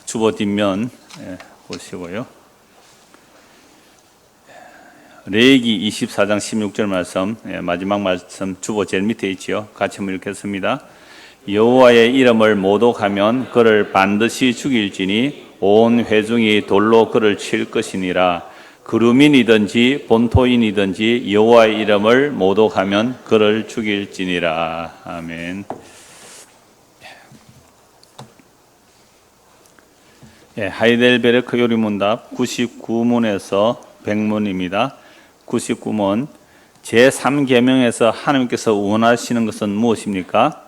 주보 뒷면 보시고요. 레위기 24장 16절 말씀, 마지막 말씀 주보 제일 밑에 있지요. 같이 한번 읽겠습니다. 여호와의 이름을 모독하면 그를 반드시 죽일지니 온 회중이 돌로 그를 칠 것이니라. 그루민이든지 본토인이든지 여호와의 이름을 모독하면 그를 죽일지니라. 아멘. 하이델베르크 요리문답 99문에서 100문입니다. 99문 제3계명에서 하나님께서 원하시는 것은 무엇입니까?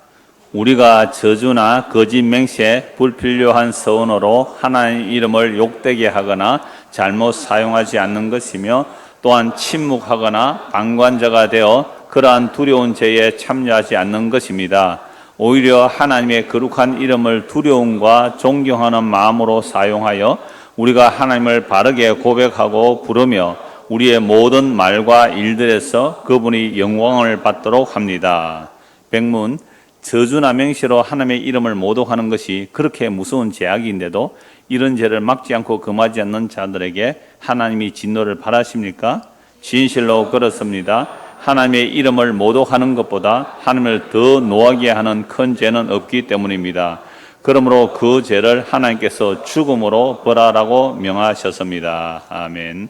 우리가 저주나 거짓 맹세, 불필요한 서원으로 하나님 이름을 욕되게 하거나 잘못 사용하지 않는 것이며, 또한 침묵하거나 방관자가 되어 그러한 두려운 죄에 참여하지 않는 것입니다. 오히려 하나님의 거룩한 이름을 두려움과 존경하는 마음으로 사용하여 우리가 하나님을 바르게 고백하고 부르며 우리의 모든 말과 일들에서 그분이 영광을 받도록 합니다. 백문 저주나 맹세로 하나님의 이름을 모독하는 것이 그렇게 무서운 죄악인데도 이런 죄를 막지 않고 금하지 않는 자들에게 하나님이 진노를 바라십니까? 진실로 그렇습니다. 하나님의 이름을 모독하는 것보다 하나님을 더 노하게 하는 큰 죄는 없기 때문입니다. 그러므로 그 죄를 하나님께서 죽음으로 벌하라고 명하셨습니다. 아멘.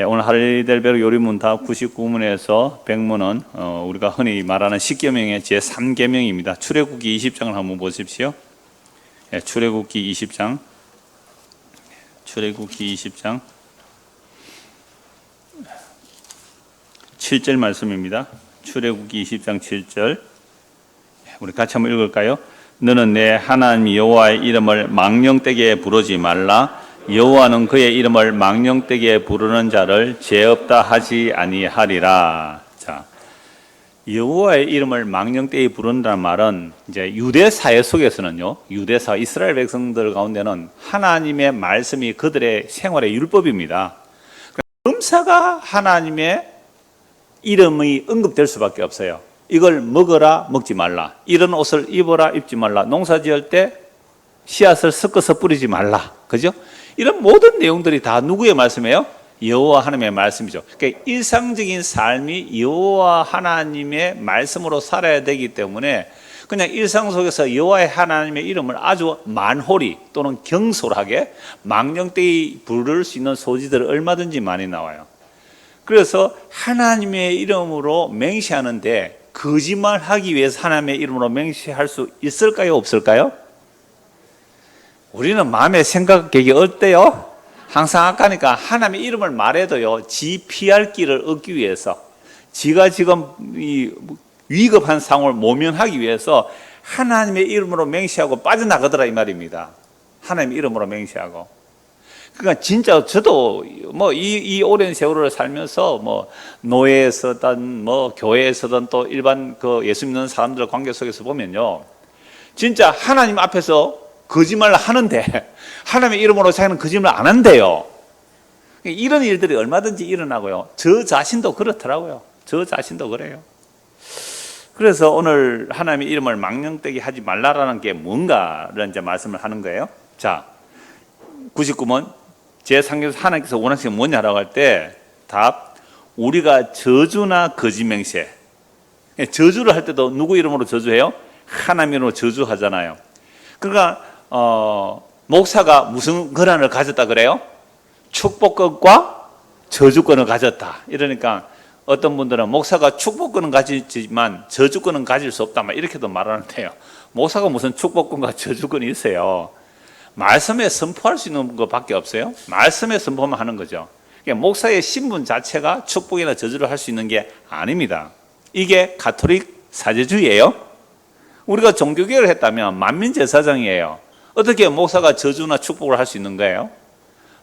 오늘 하이델베르크 요리문답 99문에서 100문은 우리가 흔히 말하는 10계명의 제3계명입니다. 출애굽기 20장을 한번 보십시오. 출애굽기 20장 7절 말씀입니다. 출애굽기 20장 7절 우리 같이 한번 읽을까요? 너는 내 하나님 여호와의 이름을 망령되게 부르지 말라. 여호와는 그의 이름을 망령되게 부르는 자를 죄 없다 하지 아니하리라. 자, 여호와의 이름을 망령되게 부른다는 말은 이제 유대 사회 속에서는요, 유대사 이스라엘 백성들 가운데는 하나님의 말씀이 그들의 생활의 율법입니다. 금사가 하나님의 이름이 언급될 수밖에 없어요. 이걸 먹어라, 먹지 말라. 이런 옷을 입어라, 입지 말라. 농사 지을 때 씨앗을 섞어서 뿌리지 말라. 그죠? 이런 모든 내용들이 다 누구의 말씀이에요? 여호와 하나님의 말씀이죠. 그러니까 일상적인 삶이 여호와 하나님의 말씀으로 살아야 되기 때문에 그냥 일상 속에서 여호와의 하나님의 이름을 아주 만홀히 또는 경솔하게 망령되이 부를 수 있는 소지들은 얼마든지 많이 나와요. 그래서 하나님의 이름으로 맹세하는데 거짓말하기 위해서 하나님의 이름으로 맹세할 수 있을까요? 없을까요? 우리는 마음의 생각이 어때요? 항상 아까니까 하나님의 이름을 말해도요, 지 피할 길을 얻기 위해서, 지가 지금 이 위급한 상황을 모면하기 위해서 하나님의 이름으로 맹세하고 빠져나가더라 이 말입니다. 하나님의 이름으로 맹세하고. 그러니까 진짜 저도 뭐 이 오랜 세월을 살면서 뭐 노예에서든 뭐 교회에서든 또 일반 그 예수 믿는 사람들 관계 속에서 보면요, 진짜 하나님 앞에서 거짓말을 하는데 하나님의 이름으로 자기는 거짓말 안 한대요. 이런 일들이 얼마든지 일어나고요. 저 자신도 그렇더라고요. 저 자신도 그래요. 그래서 오늘 하나님의 이름을 망령되게 하지 말라라는 게 뭔가를 이제 말씀을 하는 거예요. 자, 99문 제3계명에서 하나님께서 원하시는 게 뭐냐라고 할 때 답, 우리가 저주나 거짓 맹세. 저주를 할 때도 누구 이름으로 저주해요? 하나님 이름으로 저주하잖아요. 그러니까 목사가 무슨 권한을 가졌다 그래요? 축복권과 저주권을 가졌다. 이러니까 어떤 분들은 목사가 축복권은 가지지만 저주권은 가질 수 없다, 막 이렇게도 말하는데요. 목사가 무슨 축복권과 저주권이 있어요? 말씀에 선포할 수 있는 것밖에 없어요. 말씀에 선포만 하는 거죠. 그러니까 목사의 신분 자체가 축복이나 저주를 할 수 있는 게 아닙니다. 이게 가톨릭 사제주의예요. 우리가 종교개혁을 했다면 만민제사장이에요. 어떻게 목사가 저주나 축복을 할 수 있는 거예요?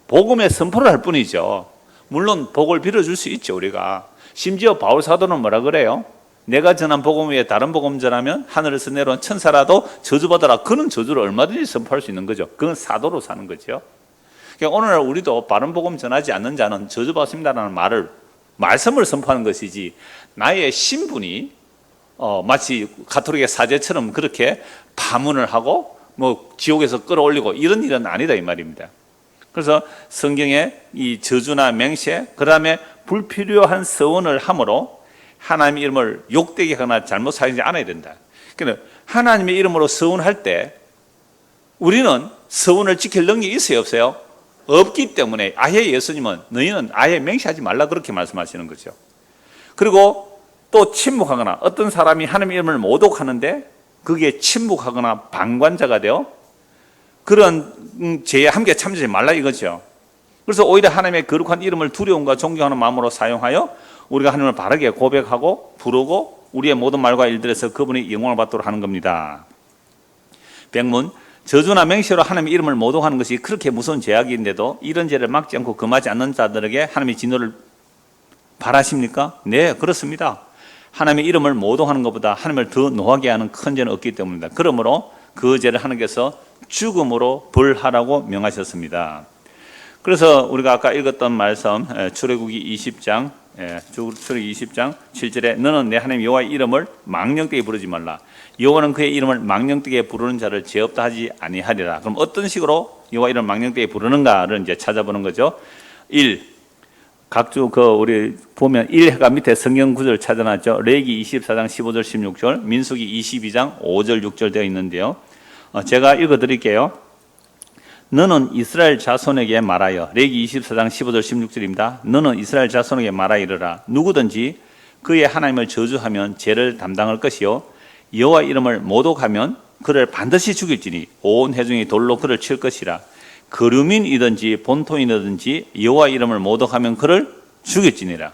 복음의 선포를 할 뿐이죠. 물론 복을 빌어줄 수 있죠, 우리가. 심지어 바울 사도는 뭐라 그래요? 내가 전한 복음 외에 다른 복음 전하면 하늘에서 내려온 천사라도 저주받아라. 그는 저주를 얼마든지 선포할 수 있는 거죠. 그건 사도로 사는 거죠. 그러니까 오늘날 우리도 바른 복음 전하지 않는 자는 저주받습니다라는 말씀을 선포하는 것이지, 나의 신분이 마치 가톨릭의 사제처럼 그렇게 파문을 하고 뭐 지옥에서 끌어올리고 이런 일은 아니다 이 말입니다. 그래서 성경에 이 저주나 맹세, 그 다음에 불필요한 서원을 함으로 하나님의 이름을 욕되게 하거나 잘못 사용하지 않아야 된다. 그러니까 하나님의 이름으로 서원할 때 우리는 서원을 지킬 능력이 있어요, 없어요? 없기 때문에 아예 예수님은 너희는 아예 맹세하지 말라 그렇게 말씀하시는 거죠. 그리고 또 침묵하거나 어떤 사람이 하나님의 이름을 모독하는데 거기에 침묵하거나 방관자가 되어 그런 죄에 함께 참여하지 말라 이거죠. 그래서 오히려 하나님의 거룩한 이름을 두려움과 존경하는 마음으로 사용하여 우리가 하나님을 바르게 고백하고 부르고 우리의 모든 말과 일들에서 그분의 영광을 받도록 하는 겁니다. 백문, 저주나 맹세로 하나님의 이름을 모독하는 것이 그렇게 무서운 죄악인데도 이런 죄를 막지 않고 금하지 않는 자들에게 하나님의 진노를 바라십니까? 네, 그렇습니다. 하나님의 이름을 모독하는 것보다 하나님을 더 노하게 하는 큰 죄는 없기 때문입니다. 그러므로 그 죄를 하나님께서 죽음으로 벌하라고 명하셨습니다. 그래서 우리가 아까 읽었던 말씀 출애굽기 20장 출애굽기 20장 7절에 너는 내 하나님 여호와의 이름을 망령되게 부르지 말라. 여호와는 그의 이름을 망령되게 부르는 자를 죄 없다 하지 아니하리라. 그럼 어떤 식으로 여호와 이름을 망령되게 부르는가를 이제 찾아보는 거죠. 1. 각주 우리 보면 1해가 밑에 성경 구절을 찾아놨죠. 레위기 24장 15절 16절, 민수기 22장 5절 6절 되어 있는데요. 제가 읽어드릴게요. 너는 이스라엘 자손에게 말하여, 레위기 24장 15절 16절입니다. 너는 이스라엘 자손에게 말하여 이르라. 누구든지 그의 하나님을 저주하면 죄를 담당할 것이요 여호와 이름을 모독하면 그를 반드시 죽일지니 온 회중이 돌로 그를 칠 것이라. 거류민이든지 본토인이든지 여호와 이름을 모독하면 그를 죽일지니라.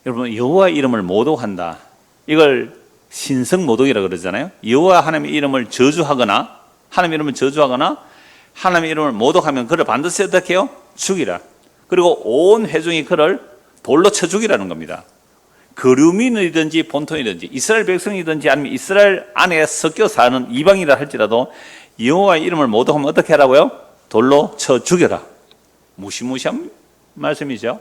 여러분, 여호와 이름을 모독한다, 이걸 신성모독이라고 그러잖아요. 여호와 하나님의 이름을 저주하거나 하나님의 이름을 저주하거나 하나님의 이름을 모독하면 그를 반드시 어떻게 해요? 죽이라. 그리고 온 회중이 그를 돌로 쳐 죽이라는 겁니다. 거류민이든지 본토인이든지 이스라엘 백성이든지 아니면 이스라엘 안에 섞여 사는 이방이라 할지라도 여호와의 이름을 모독하면 어떻게 하라고요? 돌로 쳐 죽여라. 무시무시한 말씀이죠.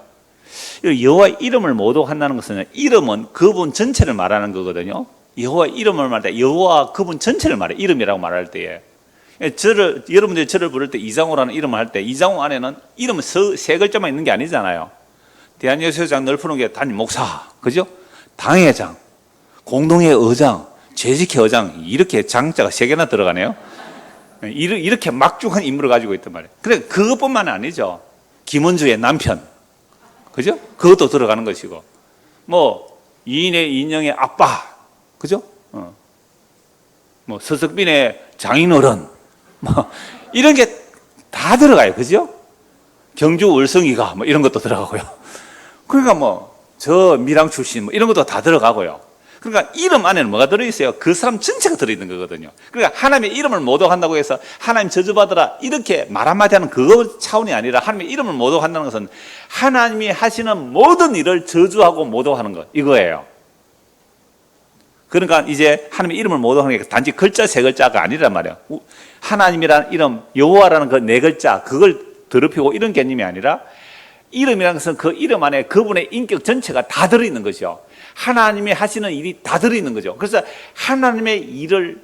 여호와의 이름을 모독한다는 것은 이름은 그분 전체를 말하는 거거든요. 여호와의 이름을 말할 때 여호와 그분 전체를 말해. 이름이라고 말할 때에 여러분들이 저를 부를 때 이장호라는 이름을 할 때 이장호 안에는 이름은 세 글자만 있는 게 아니잖아요. 대한예수회장 넓히는 게 단임 목사, 그죠? 당회장, 공동회 의장, 재직회 의장, 이렇게 장자가 세 개나 들어가네요. 이렇게 막중한 임무를 가지고 있단 말이에요. 그래, 그것뿐만 아니죠. 김원주의 남편, 그죠? 그것도 들어가는 것이고, 뭐 이인의 인영의 아빠, 그죠? 뭐 서석빈의 장인어른, 뭐 이런 게 다 들어가요, 그죠? 경주 월성이가 뭐 이런 것도 들어가고요. 그러니까 뭐 저 밀양 출신 뭐 이런 것도 다 들어가고요. 그러니까 이름 안에는 뭐가 들어있어요? 그 사람 전체가 들어있는 거거든요. 그러니까 하나님의 이름을 모독한다고 해서 하나님 저주받으라 이렇게 말 한마디 하는 그 차원이 아니라 하나님의 이름을 모독한다는 것은 하나님이 하시는 모든 일을 저주하고 모독하는 것, 이거예요. 그러니까 이제 하나님의 이름을 모독하는 게 단지 글자 세 글자가 아니란 말이에요. 하나님이라는 이름, 여호와라는 그 네 글자, 그걸 더럽히고 이런 개념이 아니라 이름이라는 것은 그 이름 안에 그분의 인격 전체가 다 들어있는 것이죠. 하나님이 하시는 일이 다 들어있는 거죠. 그래서 하나님의 일을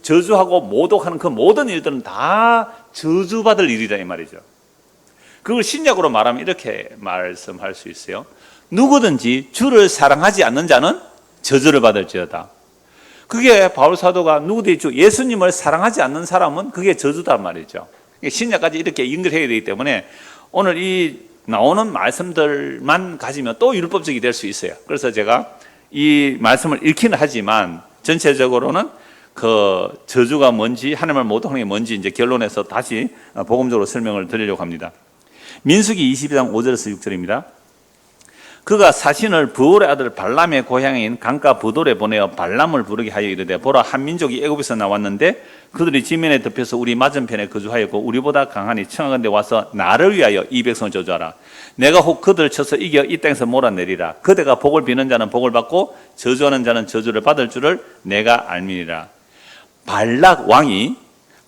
저주하고 모독하는 그 모든 일들은 다 저주받을 일이다 이 말이죠. 그걸 신약으로 말하면 이렇게 말씀할 수 있어요. 누구든지 주를 사랑하지 않는 자는 저주를 받을지어다. 그게 바울 사도가 누구든지 예수님을 사랑하지 않는 사람은 그게 저주다 말이죠. 신약까지 이렇게 연결해야 되기 때문에 오늘 이 나오는 말씀들만 가지면 또 율법적이 될 수 있어요. 그래서 제가 이 말씀을 읽기는 하지만 전체적으로는 그 저주가 뭔지 하나님을 모독하는 게 뭔지 이제 결론에서 다시 복음적으로 설명을 드리려고 합니다. 민수기 22장 5절에서 6절입니다. 그가 사신을 부올의 아들 발람의 고향인 강가 부돌에 보내어 발람을 부르게 하여 이르되 보라 한 민족이 애굽에서 나왔는데 그들이 지면에 덮여서 우리 맞은편에 거주하였고 우리보다 강하니 청하건대 와서 나를 위하여 이 백성을 저주하라. 내가 혹 그들을 쳐서 이겨 이 땅에서 몰아내리라. 그대가 복을 비는 자는 복을 받고 저주하는 자는 저주를 받을 줄을 내가 알미니라. 발락 왕이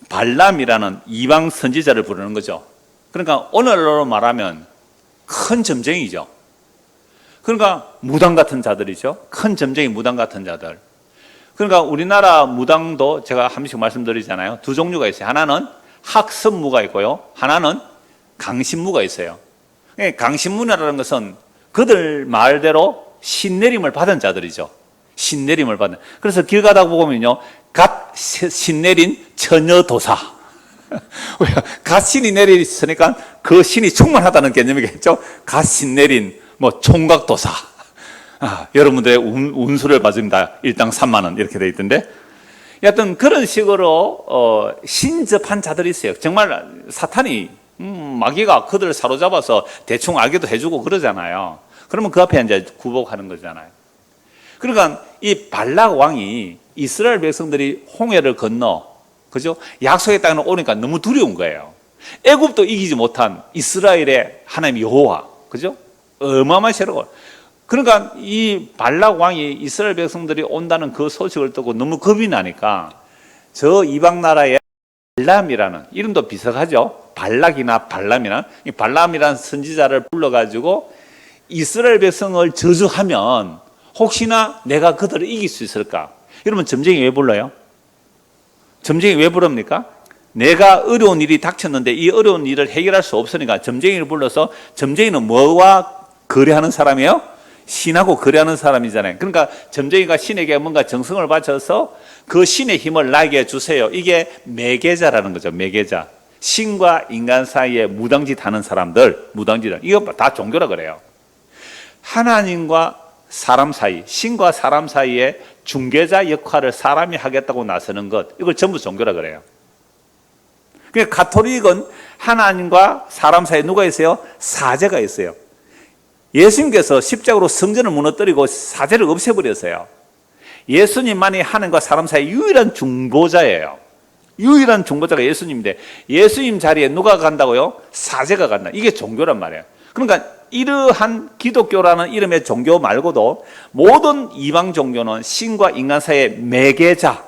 발람이라는 이방 선지자를 부르는 거죠. 그러니까 오늘로 말하면 큰 점쟁이죠. 그러니까 무당 같은 자들이죠. 큰 점쟁이 무당 같은 자들. 그러니까 우리나라 무당도 제가 한 번씩 말씀드리잖아요. 두 종류가 있어요. 하나는 학습무가 있고요. 하나는 강신무가 있어요. 강신무라는 것은 그들 말대로 신내림을 받은 자들이죠. 신내림을 받은. 그래서 길 가다 보면요. 갓 신내린 처녀도사. 갓 신이 내리있으니까 그 신이 충만하다는 개념이겠죠. 갓 신내린 뭐 총각도사. 여러분들의 운수를 봐줍니다. 일당 3만 원 이렇게 돼 있던데. 여하튼 그런 식으로 신접한 자들이 있어요. 정말 사탄이 마귀가 그들을 사로잡아서 대충 알게도 해주고 그러잖아요. 그러면 그 앞에 이제 굴복하는 거잖아요. 그러니까 이 발락 왕이 이스라엘 백성들이 홍해를 건너, 그죠? 약속의 땅에 오니까 너무 두려운 거예요. 애굽도 이기지 못한 이스라엘의 하나님 여호와, 그죠? 어마어마한 세력을. 그러니까 이 발락 왕이 이스라엘 백성들이 온다는 그 소식을 듣고 너무 겁이 나니까 저 이방 나라의 발람이라는, 이름도 비슷하죠? 발락이나 발람이나, 이 발람이라는 선지자를 불러가지고 이스라엘 백성을 저주하면 혹시나 내가 그들을 이길 수 있을까? 여러분 점쟁이 왜 불러요? 점쟁이 왜 부릅니까? 내가 어려운 일이 닥쳤는데 이 어려운 일을 해결할 수 없으니까 점쟁이를 불러서, 점쟁이는 뭐와 거래하는 사람이에요? 신하고 거래하는 사람이잖아요. 그러니까 점쟁이가 신에게 뭔가 정성을 바쳐서 그 신의 힘을 나에게 주세요. 이게 매개자라는 거죠. 매개자. 신과 인간 사이에 무당짓 하는 사람들, 무당짓. 이거 다 종교라 그래요. 하나님과 사람 사이, 신과 사람 사이에 중개자 역할을 사람이 하겠다고 나서는 것, 이걸 전부 종교라 그래요. 그러니까 가톨릭은 하나님과 사람 사이에 누가 있어요? 사제가 있어요. 예수님께서 십자가로 성전을 무너뜨리고 사제를 없애버렸어요. 예수님만이 하나님과 사람 사이의 유일한 중보자예요. 유일한 중보자가 예수님인데 예수님 자리에 누가 간다고요? 사제가 간다. 이게 종교란 말이에요. 그러니까 이러한 기독교라는 이름의 종교 말고도 모든 이방 종교는 신과 인간 사이의 매개자,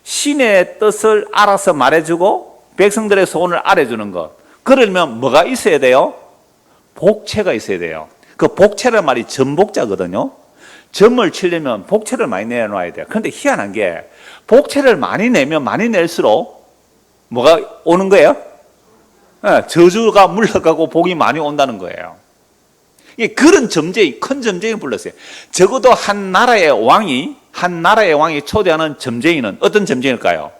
신의 뜻을 알아서 말해주고 백성들의 소원을 알아주는 것. 그러려면 뭐가 있어야 돼요? 복채가 있어야 돼요. 그 복채란 말이 전복자거든요. 점을 치려면 복채를 많이 내놔야 돼요. 그런데 희한한 게 복채를 많이 내면 많이 낼수록 뭐가 오는 거예요? 저주가 물러가고 복이 많이 온다는 거예요. 그런 점쟁이, 큰 점쟁이 불렀어요. 적어도 한 나라의 왕이 초대하는 점쟁이는 어떤 점쟁이일까요?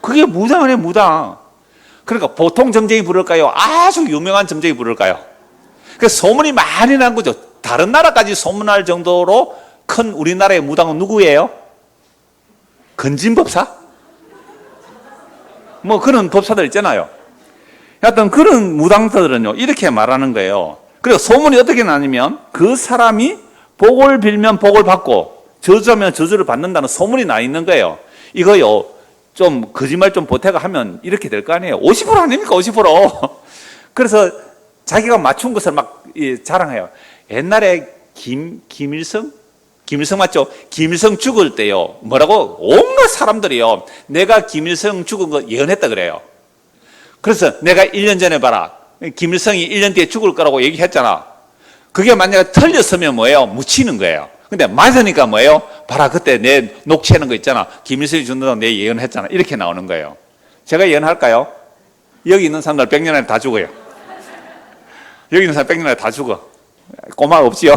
그게 무당이에요, 무당. 그러니까 보통 점쟁이 부를까요? 아주 유명한 점쟁이 부를까요? 그래서 소문이 많이 난 거죠. 다른 나라까지 소문날 정도로 큰 우리나라의 무당은 누구예요? 건진법사? 뭐 그런 법사들 있잖아요. 하여튼 그런 무당들은요, 이렇게 말하는 거예요. 그리고 소문이 어떻게 나냐면 그 사람이 복을 빌면 복을 받고 저주하면 저주를 받는다는 소문이 나 있는 거예요. 이거요, 좀 거짓말 좀 보태가 하면 이렇게 될 거 아니에요. 50% 아닙니까? 50%. 그래서 자기가 맞춘 것을 막 자랑해요. 옛날에 김일성 맞죠? 김일성 죽을 때요, 뭐라고? 온갖 사람들이요, 내가 김일성 죽은 거 예언했다 그래요. 그래서 내가 1년 전에 봐라, 김일성이 1년 뒤에 죽을 거라고 얘기했잖아. 그게 만약에 틀렸으면 뭐예요? 묻히는 거예요. 근데 맞으니까 뭐예요? 봐라, 그때 내 녹취하는 거 있잖아. 김일성이 죽는다고 내 예언했잖아. 이렇게 나오는 거예요. 제가 예언할까요? 여기 있는 사람들 100년 안에 다 죽어요. 여기 있는 사람 100년 안에 다 죽어. 꼬마가 없지요.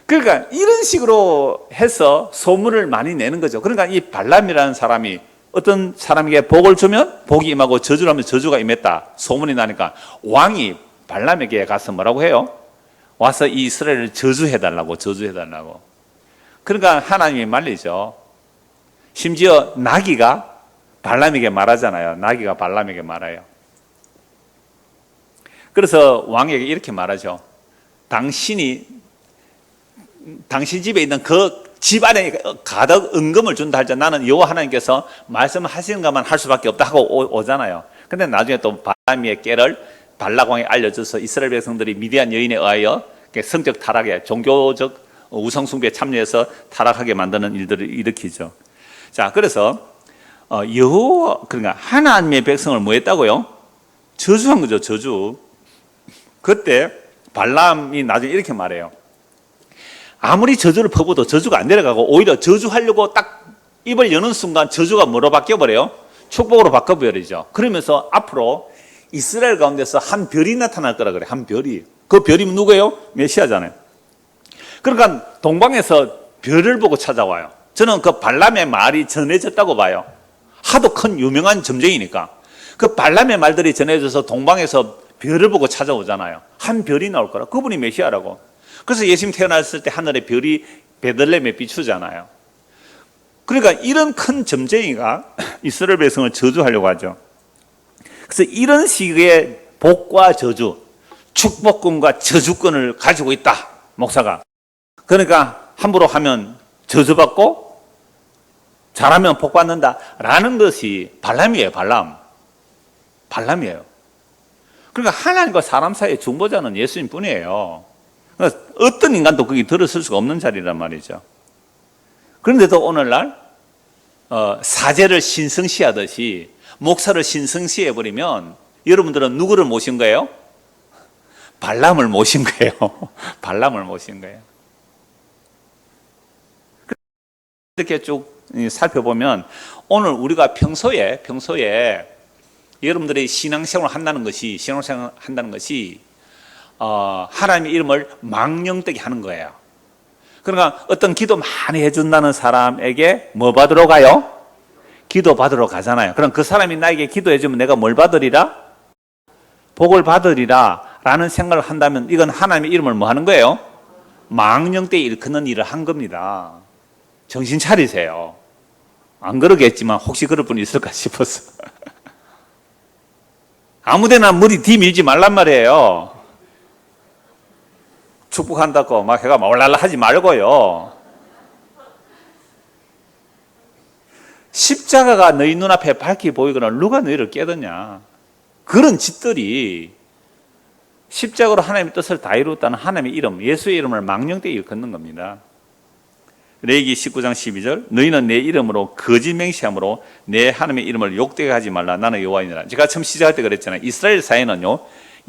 그러니까 이런 식으로 해서 소문을 많이 내는 거죠. 그러니까 이 발람이라는 사람이 어떤 사람에게 복을 주면 복이 임하고 저주를 하면 저주가 임했다, 소문이 나니까 왕이 발람에게 가서 뭐라고 해요? 와서 이 이스라엘을 저주해달라고. 그러니까 하나님이 말리죠. 심지어 나귀가 발람에게 말하잖아요. 나귀가 발람에게 말해요. 그래서 왕에게 이렇게 말하죠. 당신 집에 있는 그 집 안에 가득 은금을 준다 할 때 나는 여호와 하나님께서 말씀하시는 것만 할 수밖에 없다 하고 오잖아요. 근데 나중에 또 발람의 깨를 발락 왕이 알려줘서 이스라엘 백성들이 미디안 여인에 의하여 성적 타락에, 종교적 우상숭배에 참여해서 타락하게 만드는 일들을 일으키죠. 자, 그래서 여호와, 그러니까 하나님의 백성을 뭐 했다고요? 저주한 거죠, 저주. 그때 발람이 나중에 이렇게 말해요. 아무리 저주를 퍼부어도 저주가 안 내려가고 오히려 저주하려고 딱 입을 여는 순간 저주가 뭐로 바뀌어버려요? 축복으로 바꿔버리죠. 그러면서 앞으로 이스라엘 가운데서 한 별이 나타날 거라 그래. 한 별이. 그 별이 누구예요? 메시아잖아요. 그러니까 동방에서 별을 보고 찾아와요. 저는 그 발람의 말이 전해졌다고 봐요. 하도 큰 유명한 점쟁이니까. 그 발람의 말들이 전해져서 동방에서 별을 보고 찾아오잖아요. 한 별이 나올 거라. 그분이 메시아라고. 그래서 예수님 태어났을 때 하늘의 별이 베들레헴에 비추잖아요. 그러니까 이런 큰 점쟁이가 이스라엘 백성을 저주하려고 하죠. 그래서 이런 식의 복과 저주, 축복권과 저주권을 가지고 있다, 목사가. 그러니까 함부로 하면 저주받고 잘하면 복받는다라는 것이 발람이에요, 발람. 발람이에요. 그러니까 하나님과 사람 사이의 중보자는 예수님 뿐이에요. 그러니까 어떤 인간도 거기 들어설 수가 없는 자리란 말이죠. 그런데도 오늘날 사제를 신성시하듯이 목사를 신성시해버리면 여러분들은 누구를 모신 거예요? 발람을 모신 거예요. 발람을 모신 거예요. 이렇게 쭉 살펴보면 오늘 우리가 평소에 여러분들이 신앙생활을 한다는 것이 하나님의 이름을 망령되게 하는 거예요. 그러니까 어떤 기도 많이 해준다는 사람에게 뭐 받으러 가요? 기도 받으러 가잖아요. 그럼 그 사람이 나에게 기도해주면 내가 뭘 받으리라? 복을 받으리라 라는 생각을 한다면 이건 하나님의 이름을 뭐 하는 거예요? 망령되게 일컫는 일을 한 겁니다. 정신 차리세요. 안 그러겠지만 혹시 그럴 분이 있을까 싶어서. 아무데나 머리 뒤밀지 말란 말이에요. 축복한다고 막 해가 올랄라 하지 말고요. 십자가가 너희 눈앞에 밝게 보이거나 누가 너희를 깨닫냐. 그런 짓들이 십자가로 하나님의 뜻을 다 이루었다는 하나님의 이름, 예수의 이름을 망령되게 일컫는 겁니다. 레위기 19장 12절 너희는 내 이름으로 거짓 맹세함으로 내 하나님의 이름을 욕되게 하지 말라. 나는 여호와이니라. 제가 처음 시작할 때 그랬잖아요. 이스라엘 사회는요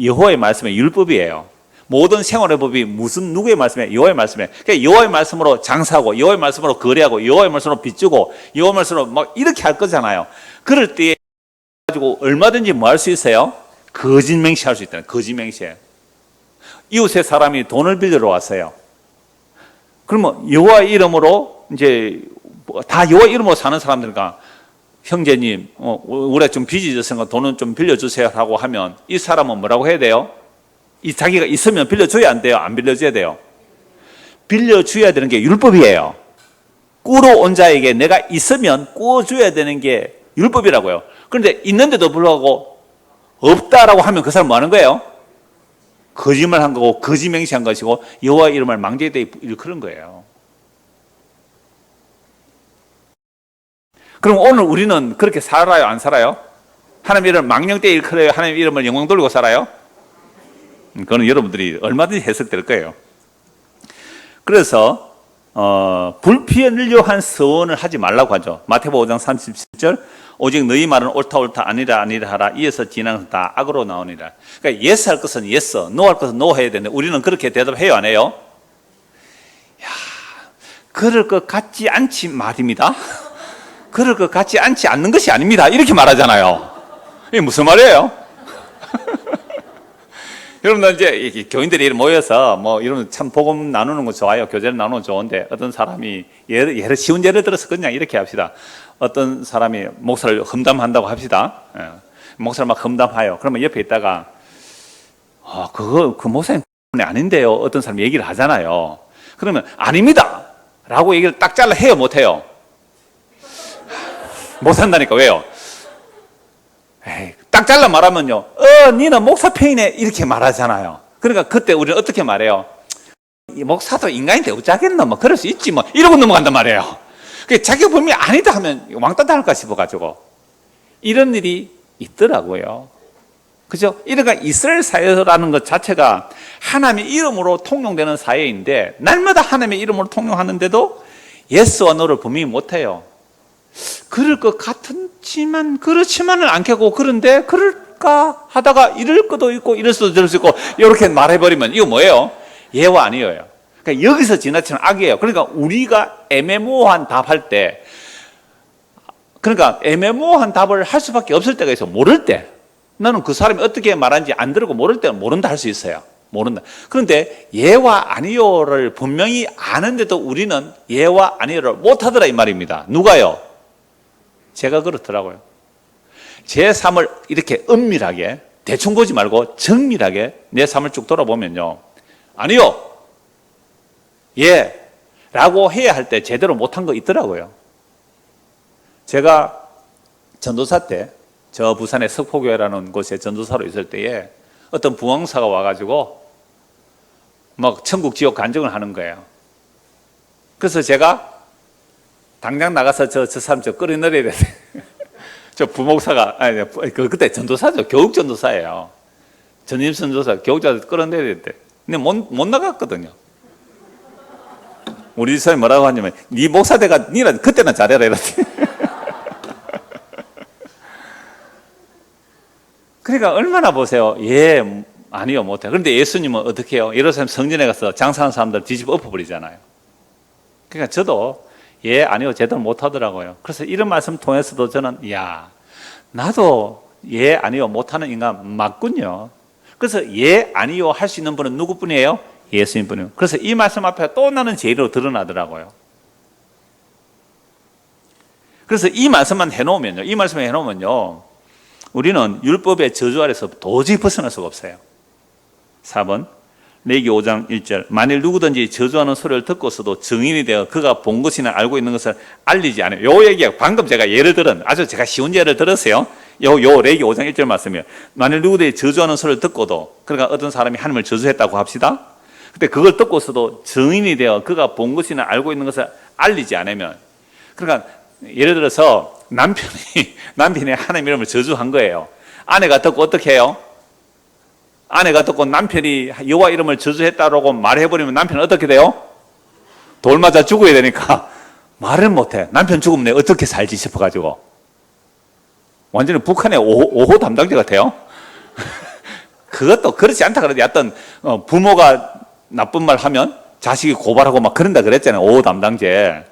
여호와의 말씀의 율법이에요. 모든 생활의 법이 무슨 누구의 말씀이에요? 여호와의 말씀이에요. 그러니까 여호와의 말씀으로 장사하고 여호와의 말씀으로 거래하고 여호와의 말씀으로 빚주고 여호와의 말씀으로 막 이렇게 할 거잖아요. 그럴 때 가지고 얼마든지 뭐 할 수 있어요? 거짓 맹세할 수 있다. 거짓 맹세. 이웃의 사람이 돈을 빌리러 왔어요. 그러면 여호와 이름으로 이제 다 여호와 이름으로 사는 사람들과 형제님, 우리가 좀 빚이 있으니까 돈은 좀 빌려주세요라고 하면 이 사람은 뭐라고 해야 돼요? 이 자기가 있으면 빌려줘야 안 돼요? 안 빌려줘야 돼요? 빌려줘야 되는 게 율법이에요. 꾸러 온 자에게 내가 있으면 꾸어줘야 되는 게 율법이라고요. 그런데 있는데도 불구하고 없다라고 하면 그 사람 뭐 하는 거예요? 거짓말 한 거고 거짓 맹세한 것이고 여호와 이름을 망대되이 일컬은 거예요. 그럼 오늘 우리는 그렇게 살아요? 안 살아요? 하나님 이름을 망령되이 일컬어요? 하나님 이름을 영광 돌리고 살아요? 그거는 여러분들이 얼마든지 해석될 거예요. 그래서 불필요한 서원을 하지 말라고 하죠. 마태복음 5장 37절 오직 너희 말은 옳다 옳다 아니라 아니라 하라 이에서 지나서 다 악으로 나오니라. 그러니까 yes 할 것은 yes, no 할 것은 no 해야 되는데 우리는 그렇게 대답해요 안 해요? 야, 그럴 것 같지 않지 말입니다. 그럴 것 같지 않지 않는 것이 아닙니다. 이렇게 말하잖아요. 이게 무슨 말이에요? 여러분들 이제 교인들이 모여서 뭐 이런 참 복음 나누는 거 좋아요. 교제를 나누는 거 좋은데 어떤 사람이 쉬운 예를 들어서 그냥 이렇게 합시다. 어떤 사람이 목사를 험담한다고 합시다. 목사를 막 험담해요. 그러면 옆에 있다가 그 목사님 아닌데요. 어떤 사람이 얘기를 하잖아요. 그러면 아닙니다. 라고 얘기를 딱 잘라 해요, 못 해요? 못 한다니까. 왜요? 에이, 딱 잘라 말하면요. 니는 목사 페인에 이렇게 말하잖아요. 그러니까 그때 우리는 어떻게 말해요? 이 목사도 인간인데 어쩌겠노? 뭐 그럴 수 있지 뭐 이러고 넘어간단 말이에요. 자기가 분명히 아니다 하면 왕따 당할까 싶어가지고 이런 일이 있더라고요. 그죠? 이러니까 이스라엘 사회라는 것 자체가 하나님의 이름으로 통용되는 사회인데 날마다 하나님의 이름으로 통용하는데도 예스와 노를 분명히 못해요. 그럴 것 같지만 그렇지만은 않겠고 그런데 그럴까 하다가 이럴 것도 있고 이럴 수도 있고 이렇게 말해버리면 이거 뭐예요? 예와 아니에요. 그러니까 여기서 지나치는 악이에요. 그러니까 우리가 애매모호한 답할 때, 그러니까 애매모호한 답을 할 수밖에 없을 때가 있어. 모를 때. 나는 그 사람이 어떻게 말하는지 안 들고 모를 때는 모른다 할 수 있어요. 모른다. 그런데 예와 아니요를 분명히 아는데도 우리는 예와 아니요를 못하더라 이 말입니다. 누가요? 제가 그렇더라고요. 제 삶을 이렇게 은밀하게 대충 보지 말고 정밀하게 내 삶을 쭉 돌아보면요, 아니요, 예 라고 해야 할 때 제대로 못한 거 있더라고요. 제가 전도사 때 저 부산의 석포교회라는 곳에 전도사로 있을 때에 어떤 부흥사가 와가지고 막 천국 지옥 간증을 하는 거예요. 그래서 제가 당장 나가서 저 사람 끌어내려야 돼. 저 부목사가, 아니, 그때 전도사죠. 교육 전도사예요. 전임 전도사, 교육자 끌어내려야 돼. 근데 못 나갔거든요. 우리 집사람이 뭐라고 하냐면, 네 목사대가, 니는 그때는 잘해라. 이랬지. 그러니까 얼마나 보세요. 예, 아니요, 못해. 그런데 예수님은 어떻게 해요? 예루살렘 성전에 가서 장사하는 사람들 뒤집어 엎어버리잖아요. 그러니까 저도 예, 아니요, 제대로 못하더라고요. 그래서 이런 말씀 통해서도 저는, 이야, 나도 예, 아니요, 못하는 인간 맞군요. 그래서 예, 아니요 할 수 있는 분은 누구뿐이에요? 예수님뿐이에요. 그래서 이 말씀 앞에 또 나는 제의로 드러나더라고요. 그래서 이 말씀만 해놓으면요, 이 말씀을 해놓으면요, 우리는 율법의 저주 아래서 도저히 벗어날 수가 없어요. 4번 레위기 5장 1절, 만일 누구든지 저주하는 소리를 듣고서도 증인이 되어 그가 본 것이나 알고 있는 것을 알리지 않아요. 요 얘기가 방금 제가 예를 들은 아주 제가 쉬운 예를 들었어요. 요 레위기 5장 1절 말씀이에요. 만일 누구든지 저주하는 소리를 듣고도, 그러니까 어떤 사람이 하나님을 저주했다고 합시다. 근데 그걸 듣고서도 증인이 되어 그가 본 것이나 알고 있는 것을 알리지 않으면, 그러니까 예를 들어서 남편이 하나님 이름을 저주한 거예요. 아내가 듣고 어떻게 해요? 아내가 듣고 남편이 여호와 이름을 저주했다라고 말해버리면 남편은 어떻게 돼요? 돌 맞아 죽어야 되니까 말을 못해. 남편 죽으면 내가 어떻게 살지 싶어가지고 완전히 북한의 5호 담당자 같아요. 그것도 그렇지 않다 그러지. 어떤 부모가 나쁜 말 하면 자식이 고발하고 막 그런다 그랬잖아요. 5호 담당제.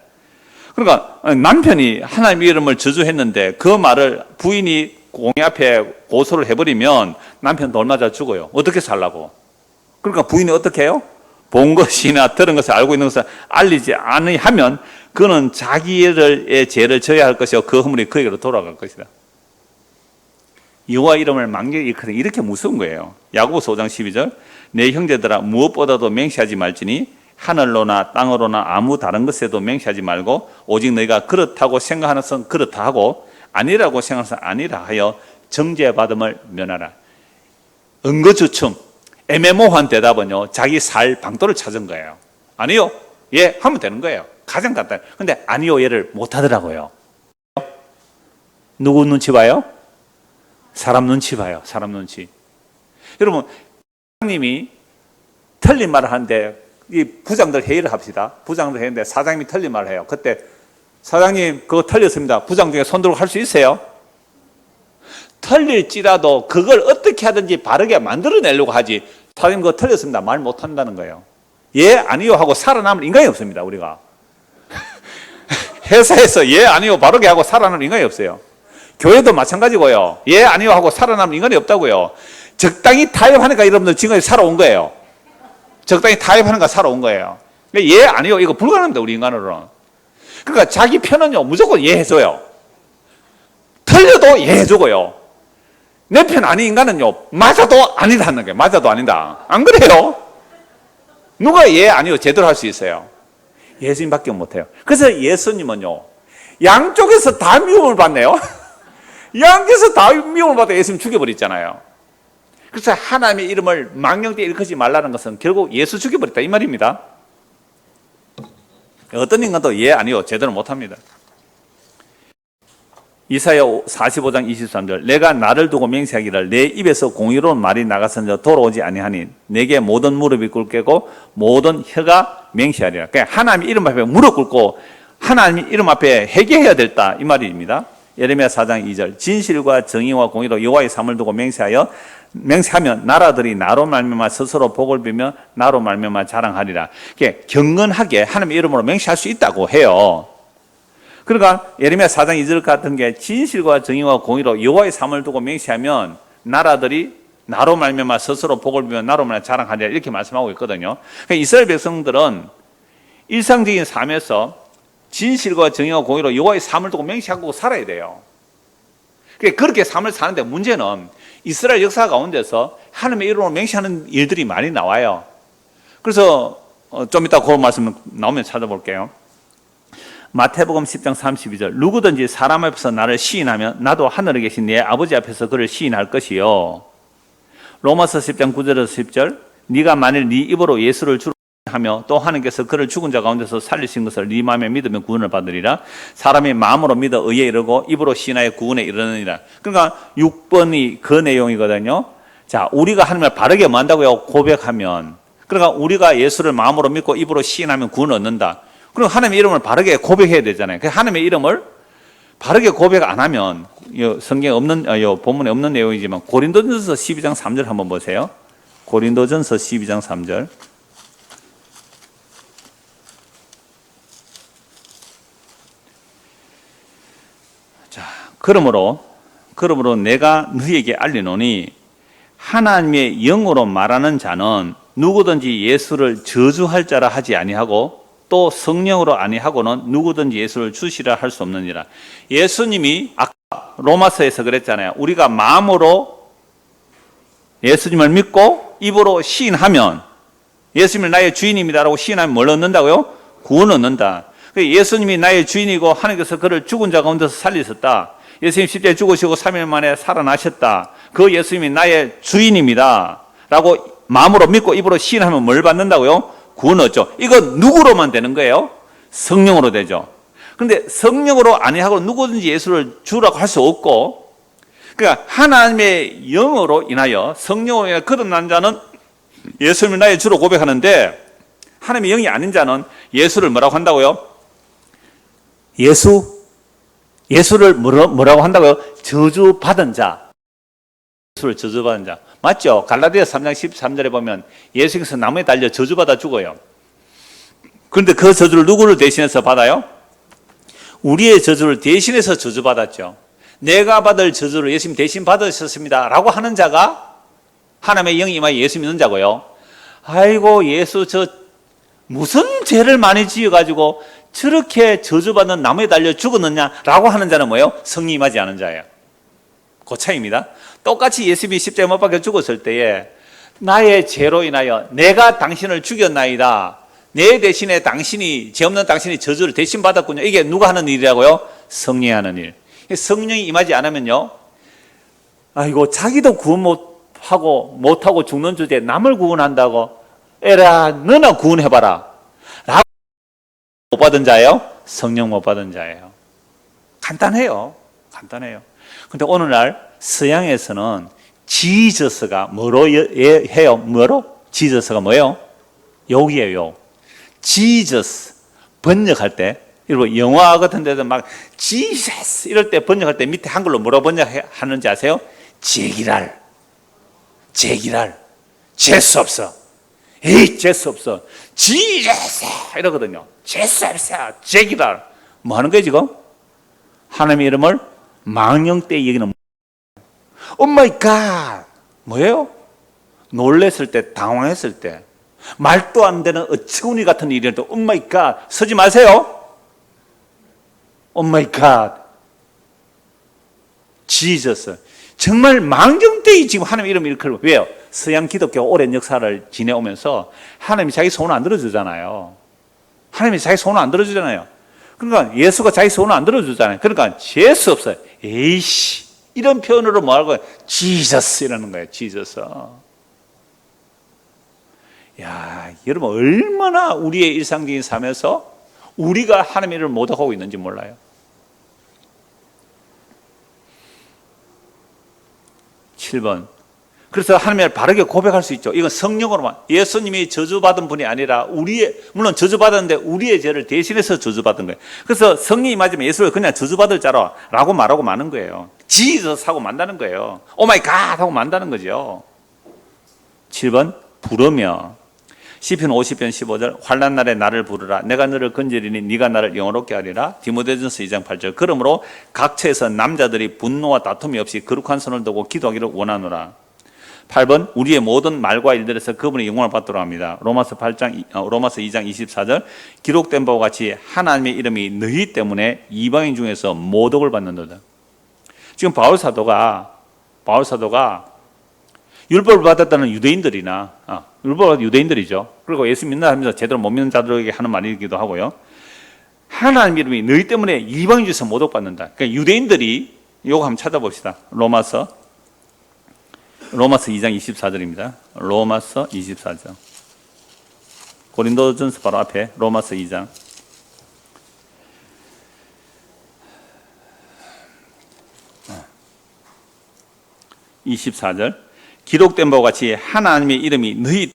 그러니까 남편이 하나님 이름을 저주했는데 그 말을 부인이 공의 앞에 고소를 해버리면 남편 돌 맞아 죽어요. 어떻게 살라고? 그러니까 부인이 어떻게 해요? 본 것이나 들은 것을 알고 있는 것을 알리지 않으면 그는 자기의 죄를 져야 할 것이요 그 허물이 그에게로 돌아갈 것이다. 여호와 이름을 망령히 일컫는 이렇게 무서운 거예요. 야고보서 5장 12절, 내 형제들아 무엇보다도 맹세하지 말지니 하늘로나 땅으로나 아무 다른 것에도 맹세하지 말고 오직 너희가 그렇다고 생각하는 것은 그렇다 하고 아니라고 생각하는 것은 아니라 하여 정죄받음을 면하라. 응거주춤, 애매모호한 대답은요, 자기 살 방도를 찾은 거예요. 아니요, 예 하면 되는 거예요. 가장 간단. 근데 아니요, 예를 못 하더라고요. 누구 눈치 봐요? 사람 눈치 봐요. 사람 눈치. 여러분, 사장님이 틀린 말을 하는데 이 부장들 회의를 합시다. 부장들 회의인데 사장님이 틀린 말을 해요. 그때 사장님 그거 틀렸습니다. 부장 중에 손 들고 할 수 있어요? 틀릴지라도 그걸 어떻게 하든지 바르게 만들어내려고 하지, 사장님 그거 틀렸습니다 말 못한다는 거예요. 예 아니요 하고 살아남을 인간이 없습니다. 우리가 회사에서 예 아니요 바르게 하고 살아남을 인간이 없어요. 교회도 마찬가지고요. 예 아니요 하고 살아남을 인간이 없다고요. 적당히 타협하니까 여러분들 지금까지 살아온 거예요. 적당히 타협하는가 살아온 거예요. 예 아니요 이거 불가능합니다. 우리 인간으로는. 그러니까 자기 편은요 무조건 예 해줘요. 틀려도 예 해주고요. 내 편 아닌 인간은요 맞아도 아니다는 거예요. 맞아도 아니다. 안 그래요? 누가 예 아니요 제대로 할 수 있어요? 예수님밖에 못해요. 그래서 예수님은요 양쪽에서 다 미움을 받네요. 양쪽에서 다 미움을 받아 예수님 죽여버렸잖아요. 그래서 하나님의 이름을 망령되이 일컫지 말라는 것은 결국 예수 죽여버렸다 이 말입니다. 어떤 인간도 예 아니요 제대로 못합니다. 이사야 45장 23절, 내가 나를 두고 맹세하기를 내 입에서 공의로운 말이 나가서 돌아오지 아니하니 내게 모든 무릎이 꿇겠고 모든 혀가 맹세하리라. 그러니까 하나님의 이름 앞에 무릎 꿇고 하나님 이름 앞에 회개해야 됐다 이 말입니다. 예레미야 4장 2절, 진실과 정의와 공의로 여호와의 삶을 두고 맹세하여 맹세하면 나라들이 나로 말미암아 스스로 복을 빌며 나로 말미암아 자랑하리라. 이게 경건하게 하나님의 이름으로 맹세할 수 있다고 해요. 그러니까 예레미야 4장 2절 같은 게 진실과 정의와 공의로 여호와의 삶을 두고 맹세하면 나라들이 나로 말미암아 스스로 복을 빌며 나로 말미암아 자랑하리라 이렇게 말씀하고 있거든요. 그러니까 이스라엘 백성들은 일상적인 삶에서 진실과 정의와 공의로 여호와의 삶을 두고 맹세하고 살아야 돼요. 그렇게 삶을 사는데 문제는 이스라엘 역사 가운데서 하나님의 이름으로 맹세하는 일들이 많이 나와요. 그래서 좀 이따 그 말씀 나오면 찾아볼게요. 마태복음 10장 32절 누구든지 사람 앞에서 나를 시인하면 나도 하늘에 계신 내 아버지 앞에서 그를 시인할 것이요. 로마서 10장 9절에서 10절 네가 만일 네 입으로 예수를 주로 하며 또 하나님께서 그를 죽은 자 가운데서 살리신 것을 네 마음에 믿으면 구원을 받으리라. 사람이 마음으로 믿어 의에 이르고 입으로 신하여 구원에 이르느니라. 그러니까 6번이 그 내용이거든요. 자, 우리가 하나님을 바르게 뭐 한다고요? 고백하면. 그러니까 우리가 예수를 마음으로 믿고 입으로 시인하면 구원을 얻는다. 그럼 하나님의 이름을 바르게 고백해야 되잖아요. 하나님의 이름을 바르게 고백 안 하면 성경에 없는 본문에 없는 내용이지만 고린도전서 12장 3절 한번 보세요. 고린도전서 12장 3절. 그러므로 내가 너희에게 알리노니 하나님의 영으로 말하는 자는 누구든지 예수를 저주할 자라 하지 아니하고 또 성령으로 아니하고는 누구든지 예수를 주시라 할 수 없느니라. 예수님이 아까 로마서에서 그랬잖아요. 우리가 마음으로 예수님을 믿고 입으로 시인하면 예수님을 나의 주인입니다라고 시인하면 뭘 얻는다고요? 구원을 얻는다. 예수님이 나의 주인이고 하나님께서 그를 죽은 자 가운데서 살리셨다. 예수님 십자가에 죽으시고 3일 만에 살아나셨다. 그 예수님이 나의 주인입니다 라고 마음으로 믿고 입으로 시인하면 뭘 받는다고요? 구원을 얻죠. 이거 누구로만 되는 거예요? 성령으로 되죠. 그런데 성령으로 아니하고 누구든지 예수를 주라고 할 수 없고, 그러니까 하나님의 영으로 인하여 성령으로 인하여 거듭난 자는 예수님을 나의 주로 고백하는데, 하나님의 영이 아닌 자는 예수를 뭐라고 한다고요? 예수를 뭐라고 한다고요? 저주받은 자. 예수를 저주받은 자. 맞죠? 갈라디아 3장 13절에 보면 예수께서 나무에 달려 저주받아 죽어요. 그런데 그 저주를 누구를 대신해서 받아요? 우리의 저주를 대신해서 저주받았죠. 내가 받을 저주를 예수님 대신 받으셨습니다 라고 하는 자가 하나님의 영이 임하여 예수 믿는 자고요. 아이고 예수 저 무슨 죄를 많이 지어가지고 저렇게 저주받는 나무에 달려 죽었느냐라고 하는 자는 뭐예요? 성령이 임하지 않은 자예요. 그 차이입니다. 똑같이 예수님이 십자가에 못 박혀 죽었을 때에 나의 죄로 인하여 내가 당신을 죽였나이다. 내 대신에 당신이, 죄 없는 당신이 저주를 대신 받았군요. 이게 누가 하는 일이라고요? 성령이 하는 일. 성령이 임하지 않으면요, 아이고 자기도 구원 못하고 죽는 주제에 남을 구원한다고 에라 너나 구원해봐라 라고 못 받은 자예요? 성령 못 받은 자예요. 간단해요. 근데 오늘날 서양에서는 지저스가 뭐로 해요? 뭐로? 지저스가 뭐예요? 여기에요. 지저스 번역할 때, 여러분 영화 같은 데도 막 지저스 이럴 때 번역할 때 밑에 한글로 뭐로 번역하는지 아세요? 제기랄. 재수 없어. 에이 재수 없어. 지저스 이러거든요. 재수 없어. 제기랄. 뭐 하는 거예요 지금? 하나님의 이름을 망령 때 얘기는 오마이갓 뭐예요? 놀랬을 때, 당황했을 때, 말도 안 되는 어처구니 같은 일일 때 오마이갓 서지 마세요. 오마이갓 지저스. 정말 망령 때에 지금 하나님의 이름을 일컬고. 왜요? 서양 기독교 오랜 역사를 지내오면서 하나님이 자기 소원을 안 들어주잖아요. 그러니까 예수가 자기 소원을 안 들어주잖아요. 그러니까 재수 없어요. 에이씨 이런 표현으로 뭐 하고 지저스 이라는 거예요. 지저스. 야, 여러분 얼마나 우리의 일상적인 삶에서 우리가 하나님의 이름을 모독하고 있는지 몰라요. 7번. 그래서 하나님을 바르게 고백할 수 있죠. 이건 성령으로만. 예수님이 저주받은 분이 아니라 물론 저주받았는데 우리의 죄를 대신해서 저주받은 거예요. 그래서 성령이 맞으면 예수를 그냥 저주받을 자라고 말하고 마는 거예요. 지에서 사고 만다는 거예요. 오 마이 갓 하고 만다는 거죠. 7번 부르며 시편 50편 15절 환난 날에 나를 부르라 내가 너를 건지리니 네가 나를 영화롭게 하리라. 디모데전서 2장 8절 그러므로 각처에서 남자들이 분노와 다툼이 없이 거룩한 손을 두고 기도하기를 원하노라. 8번 우리의 모든 말과 일들에서 그분의 영광을 받도록 합니다. 로마서 2장 24절 기록된 바와 같이 하나님의 이름이 너희 때문에 이방인 중에서 모독을 받는도다. 지금 바울 사도가 율법을 받았다는 유대인들이나 율법은 유대인들이죠. 그리고 예수 믿는다 하면서 제대로 못 믿는 자들에게 하는 말이기도 하고요. 하나님 이름이 너희 때문에 이방인 중에서 모독받는다. 그러니까 유대인들이 요거 한번 찾아봅시다. 로마서 2장 24절입니다. 로마서 24절. 고린도전서 바로 앞에 로마서 2장. 24절 기록된 바와 같이 하나님의 이름이 너희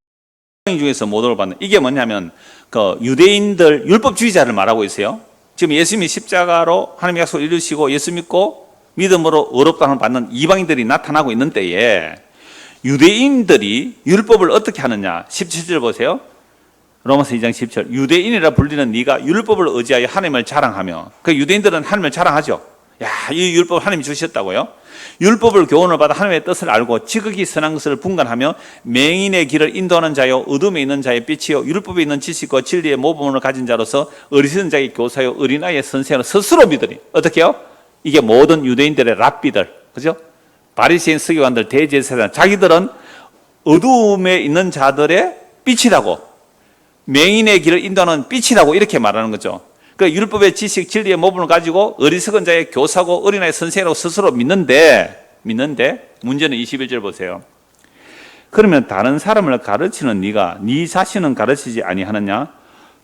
중에서 모독을 받는. 이게 뭐냐면 그 유대인들 율법주의자를 말하고 있어요. 지금 예수님이 십자가로 하나님의 약속을 이루시고 예수 믿고 믿음으로 의롭다함을 받는 이방인들이 나타나고 있는 때에 유대인들이 율법을 어떻게 하느냐. 17절 보세요. 로마서 2장 10절 유대인이라 불리는 네가 율법을 의지하여 하나님을 자랑하며. 그 유대인들은 하나님을 자랑하죠. 야, 이 율법 하나님이 주셨다고요. 율법을 교훈을 받아 하나님의 뜻을 알고 지극히 선한 것을 분간하며 맹인의 길을 인도하는 자요 어둠에 있는 자의 빛이요 율법에 있는 지식과 진리의 모범을 가진 자로서 어리석은 자의 교사요 어린아이의 선생을 스스로 믿으니. 어떻게 해요? 이게 모든 유대인들의 랍비들, 그죠? 바리새인 서기관들 대제사장, 자기들은 어둠에 있는 자들의 빛이라고, 맹인의 길을 인도하는 빛이라고 이렇게 말하는 거죠. 그 율법의 지식, 진리의 모범을 가지고 어리석은 자의 교사고 어린아이의 선생이라고 스스로 믿는데 문제는 21절 보세요. 그러면 다른 사람을 가르치는 네가 네 자신은 가르치지 아니하느냐?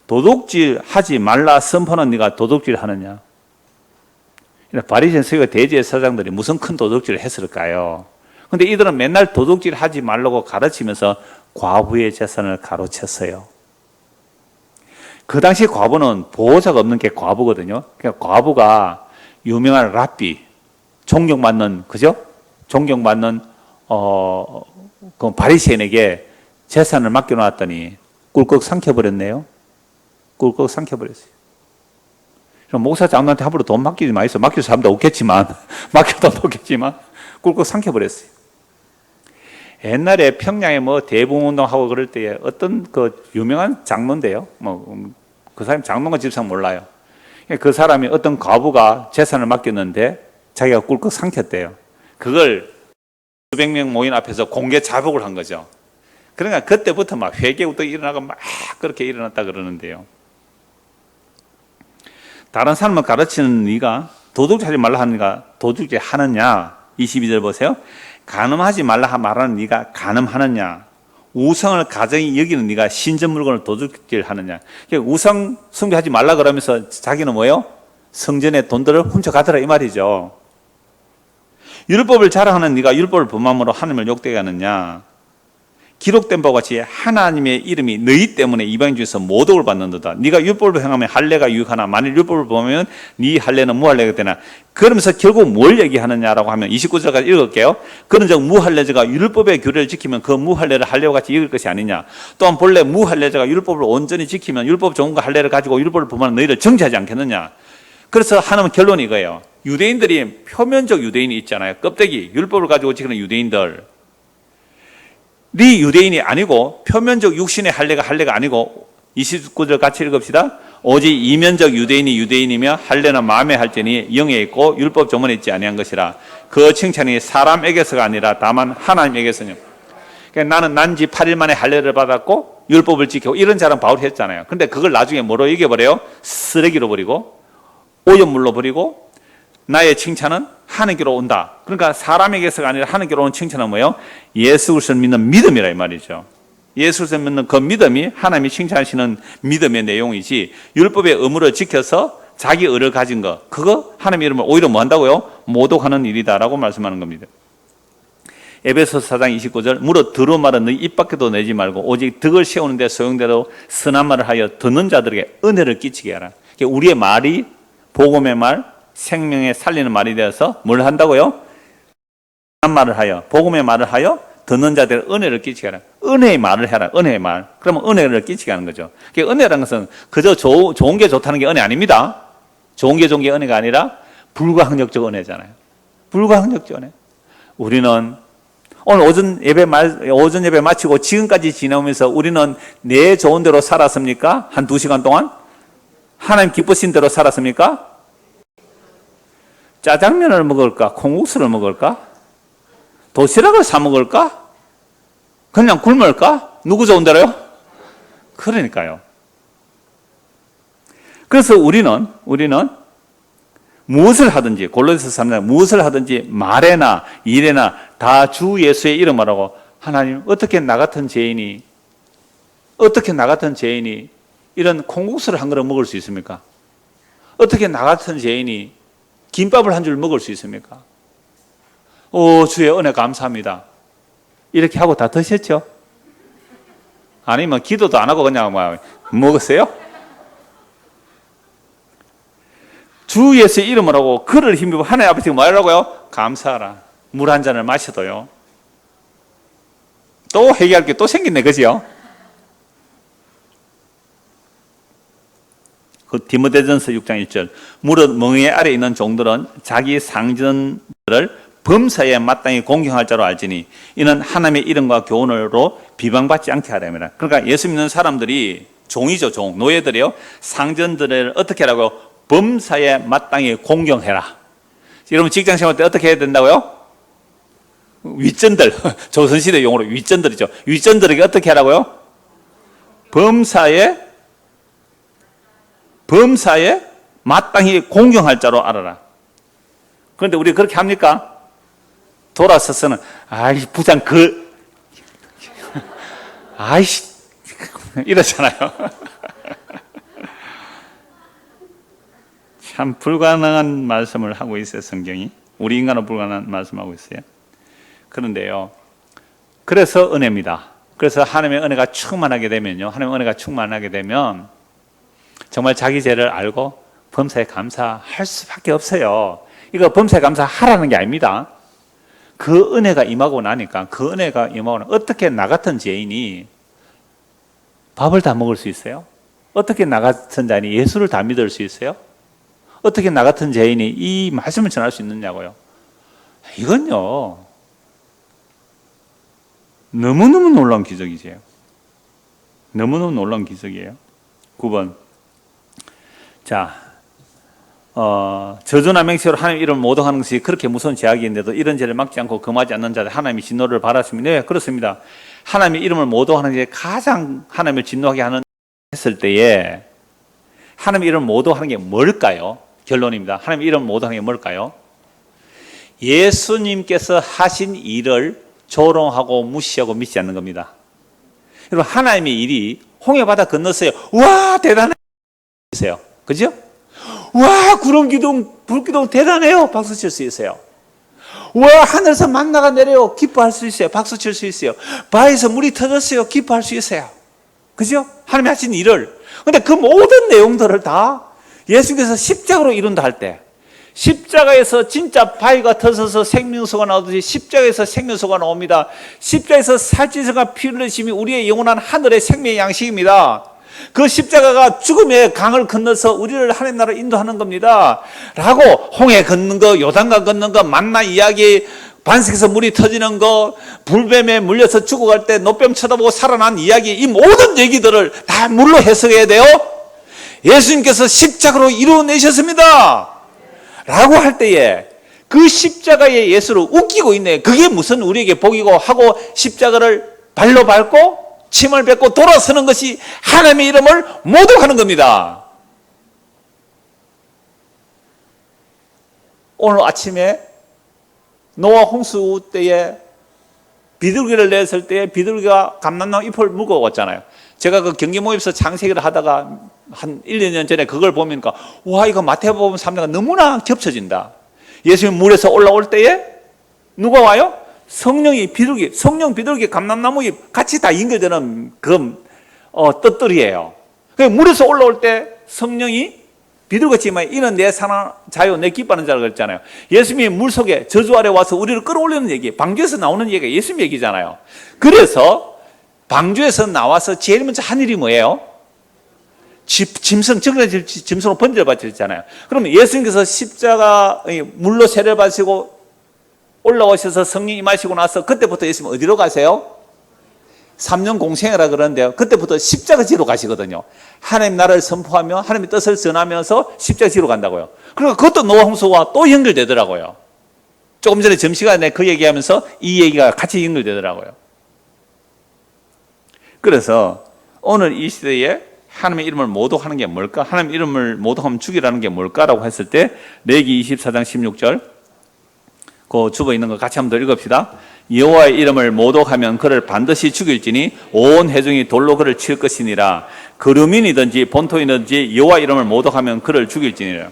도둑질하지 말라 선포는 네가 도둑질하느냐? 바리새인 서기관 대제사장들이 무슨 큰 도둑질을 했을까요? 근데 이들은 맨날 도둑질하지 말라고 가르치면서 과부의 재산을 가로챘어요. 그 당시 과부는 보호자가 없는 게 과부거든요. 그러니까 과부가 유명한 랍비, 존경받는, 그죠? 존경받는, 그 바리새인에게 재산을 맡겨놨더니 꿀꺽 삼켜버렸네요. 꿀꺽 삼켜버렸어요. 목사 장로한테 함부로 돈 맡기지 마이소. 맡길 사람도 없겠지만, 꿀꺽 삼켜버렸어요. 옛날에 평양에 뭐 대붕운동하고 그럴 때에 어떤 그 유명한 장로인데요. 그 사람이 장로인가 집사는 몰라요. 그 사람이 어떤 과부가 재산을 맡겼는데 자기가 꿀꺽 삼켰대요. 그걸 수백 명 모인 앞에서 공개 자복을 한 거죠. 그러니까 그때부터 막 회개부터 일어나고 막 그렇게 일어났다 그러는데요. 다른 사람을 가르치는 네가 도둑질하지 말라 하니까 도둑질 하느냐? 22절 보세요. 간음하지 말라 말하는 네가 간음하느냐? 우상을 가정히 여기는 네가 신전 물건을 도둑질하느냐? 우상 숭배하지 말라 그러면서 자기는 뭐예요? 성전의 돈들을 훔쳐가더라 이 말이죠. 율법을 자랑하는 네가 율법을 범함으로 하나님을 욕되게 하느냐? 기록된 바와 같이 하나님의 이름이 너희 때문에 이방인 중에서 모독을 받는도다. 네가 율법을 행하면 할례가 유익하나 만일 율법을 범하면 네 할례는 무할례가 되나. 그러면서 결국 뭘 얘기하느냐라고 하면 29절까지 읽을게요. 그런즉 무할례자가 율법의 규례를 지키면 그 무할례를 할례와 같이 이길 것이 아니냐. 또한 본래 무할례자가 율법을 온전히 지키면 율법 종과 할례를 가지고 율법을 범하는 너희를 정죄하지 않겠느냐. 그래서 하는 결론이 이거예요. 유대인들이 표면적 유대인이 있잖아요. 껍데기 율법을 가지고 지키는 유대인들. 네 유대인이 아니고 표면적 육신의 할례가 아니고 29절 같이 읽읍시다. 오직 이면적 유대인이 유대인이며 할례는 마음에 할지니 영에 있고 율법 조문에 있지 아니한 것이라. 그 칭찬이 사람에게서가 아니라 다만 하나님에게서냐. 그러니까 나는 난지 8일 만에 할례를 받았고 율법을 지키고 이런 자랑 바울이 했잖아요. 근데 그걸 나중에 뭐로 얘기해버려요? 쓰레기로 버리고 오염물로 버리고 나의 칭찬은 하나님께로 온다. 그러니까 사람에게서가 아니라 하나님께로 오는 칭찬은 뭐예요? 예수 그리스도를 믿는 믿음이라 이 말이죠. 예수 그리스도를 믿는 그 믿음이 하나님이 칭찬하시는 믿음의 내용이지 율법의 의무를 지켜서 자기 의를 가진 거 그거 하나님의 이름을 오히려 뭐 한다고요? 모독하는 일이다라고 말씀하는 겁니다. 에베소서 4장 29절 무릇 더러운 말은 너희 입 밖에도 내지 말고 오직 덕을 세우는 데 소용대로 선한 말을 하여 듣는 자들에게 은혜를 끼치게 하라. 그러니까 우리의 말이 복음의 말 생명에 살리는 말이 되어서 뭘 한다고요? 말을 하여, 복음의 말을 하여 듣는 자들 은혜를 끼치게 하라. 은혜의 말을 해라. 은혜의 말. 그러면 은혜를 끼치게 하는 거죠. 은혜라는 것은 그저 좋은 게 좋다는 게 은혜 아닙니다. 좋은 게 은혜가 아니라 불가항력적 은혜잖아요. 불가항력적 은혜. 우리는 오늘 오전 예배 마치고 지금까지 지내오면서 우리는 내 좋은 대로 살았습니까? 한 2시간 동안? 하나님 기쁘신 대로 살았습니까? 짜장면을 먹을까? 콩국수를 먹을까? 도시락을 사 먹을까? 그냥 굶을까? 누구 좋은 대로요? 그러니까요. 그래서 우리는 무엇을 하든지, 골로새서 3장 무엇을 하든지 말에나 일에나 다 주 예수의 이름을 하고, 하나님 어떻게 나 같은 죄인이 이런 콩국수를 한 그릇 먹을 수 있습니까? 어떻게 나 같은 죄인이 김밥을 한 줄 먹을 수 있습니까? 오, 주의 은혜 감사합니다. 이렇게 하고 다 드셨죠? 아니면 기도도 안 하고 그냥 먹었어요? 주 예수의 이름을 하고 그를 힘입어 하나님 앞에 지금 뭐라고요? 감사하라. 물 한 잔을 마셔도요. 또 회개할 게 또 생겼네, 그죠? 그 디모데전서 6장 1절. 무릇 멍에 아래 있는 종들은 자기 상전들을 범사에 마땅히 공경할 자로 알지니 이는 하나님의 이름과 교훈으로 비방받지 않게 하려니라. 그러니까 예수 믿는 사람들이 종이죠, 종. 노예들이요. 상전들을 어떻게 하라고요? 범사에 마땅히 공경해라. 여러분 직장 생활 때 어떻게 해야 된다고요? 윗전들, 조선시대 용어로 윗전들이죠. 윗전들에게 어떻게 하라고요? 범사에 마땅히 공경할 자로 알아라. 그런데 우리 그렇게 합니까? 돌아서서는 아이 부장 아이씨 이러잖아요. 참 불가능한 말씀을 하고 있어요, 성경이. 우리 인간은 불가능한 말씀을 하고 있어요. 그런데요, 그래서 은혜입니다. 그래서 하나님의 은혜가 충만하게 되면요, 하나님의 은혜가 충만하게 되면 정말 자기 죄를 알고 범사에 감사할 수밖에 없어요. 이거 범사에 감사하라는 게 아닙니다. 그 은혜가 임하고 나니까, 그 은혜가 임하고 나니까 어떻게 나 같은 죄인이 밥을 다 먹을 수 있어요? 어떻게 나 같은 자인이 예수를 다 믿을 수 있어요? 어떻게 나 같은 죄인이 이 말씀을 전할 수 있느냐고요. 이건요, 너무너무 놀라운 기적이지요. 너무너무 놀라운 기적이에요. 9번. 자, 저주나 맹세로 하나님 이름을 모독하는 것이 그렇게 무서운 죄악인데도 이런 죄를 막지 않고 금하지 않는 자들 하나님이 진노를 받았습니다. 네, 그렇습니다. 하나님의 이름을 모독하는 게 가장 하나님을 진노하게 하는 했을 때에 하나님의 이름을 모독하는 게 뭘까요? 결론입니다. 하나님의 이름을 모독하는 게 뭘까요? 예수님께서 하신 일을 조롱하고 무시하고 믿지 않는 겁니다. 여러분, 하나님의 일이 홍해바다 건넜어요. 와, 대단해! 그죠? 와, 구름기둥, 불기둥 대단해요. 박수 칠 수 있어요. 와, 하늘에서 만나가 내려요. 기뻐할 수 있어요. 박수 칠 수 있어요. 바에서 물이 터졌어요. 기뻐할 수 있어요. 그죠? 하나님이 하신 일을. 근데 그 모든 내용들을 다 예수께서 십자가로 이룬다 할 때, 십자가에서 진짜 바위가 터져서 생명수가 나오듯이 십자가에서 생명수가 나옵니다. 십자가에서 살찌서가 피 흘리심이 우리의 영원한 하늘의 생명의 양식입니다. 그 십자가가 죽음의 강을 건너서 우리를 하나님 나라로 인도하는 겁니다. 라고 홍해 걷는 거, 요단강 걷는 거, 만나 이야기, 반석에서 물이 터지는 거, 불뱀에 물려서 죽어갈 때 노뱀 쳐다보고 살아난 이야기, 이 모든 얘기들을 다 물로 해석해야 돼요. 예수님께서 십자가로 이루어내셨습니다. 라고 할 때에 그 십자가의 예수를 웃기고 있네. 그게 무슨 우리에게 복이고 하고 십자가를 발로 밟고 침을 뱉고 돌아서는 것이 하나님의 이름을 모독하는 겁니다. 오늘 아침에 노아 홍수 때에 비둘기를 냈을 때에 비둘기가 감람나무 잎을 물고 왔잖아요. 제가 그 경기모임에서 창세기를 하다가 한 1, 2년 전에 그걸 보니까 와, 이거 마태복음 3장가 너무나 겹쳐진다. 예수님 물에서 올라올 때에 누가 와요? 성령이 비둘기, 성령 비둘기 감람나무 잎 같이 다 연결되는 그 뜰뜰이에요. 물에서 올라올 때 성령이 비둘기지만 이는 내 사랑 자요 내 기뻐하는 자라 그랬잖아요. 예수님이 물속에 저주 아래 와서 우리를 끌어올리는 얘기, 방주에서 나오는 얘기가 예수님 얘기잖아요. 그래서 방주에서 나와서 제일 먼저 한 일이 뭐예요? 짐승, 정글의 짐승으로 번제를 바치셨잖아요. 그러면 예수님께서 십자가 물로 세례를 받으시고 올라오셔서 성령 임하시고 나서 그때부터 예수님 어디로 가세요? 3년 공생이라 그러는데요. 그때부터 십자가 지로 가시거든요. 하나님 나라를 선포하며 하나님의 뜻을 전하면서 십자가 지로 간다고요. 그러니까 그것도 노아 홍수와 또 연결되더라고요. 조금 전에 점심시간에 그 얘기하면서 이 얘기가 같이 연결되더라고요. 그래서 오늘 이 시대에 하나님의 이름을 모독하는 게 뭘까? 하나님의 이름을 모독하면 죽이라는 게 뭘까라고 했을 때 레위기 24장 16절 그 주보 있는 거 같이 한번 더 읽읍시다. 여호와의 이름을 모독하면 그를 반드시 죽일지니 온 회중이 돌로 그를 칠 것이니라. 거류민이든지 본토이든지 여호와 이름을 모독하면 그를 죽일지니라.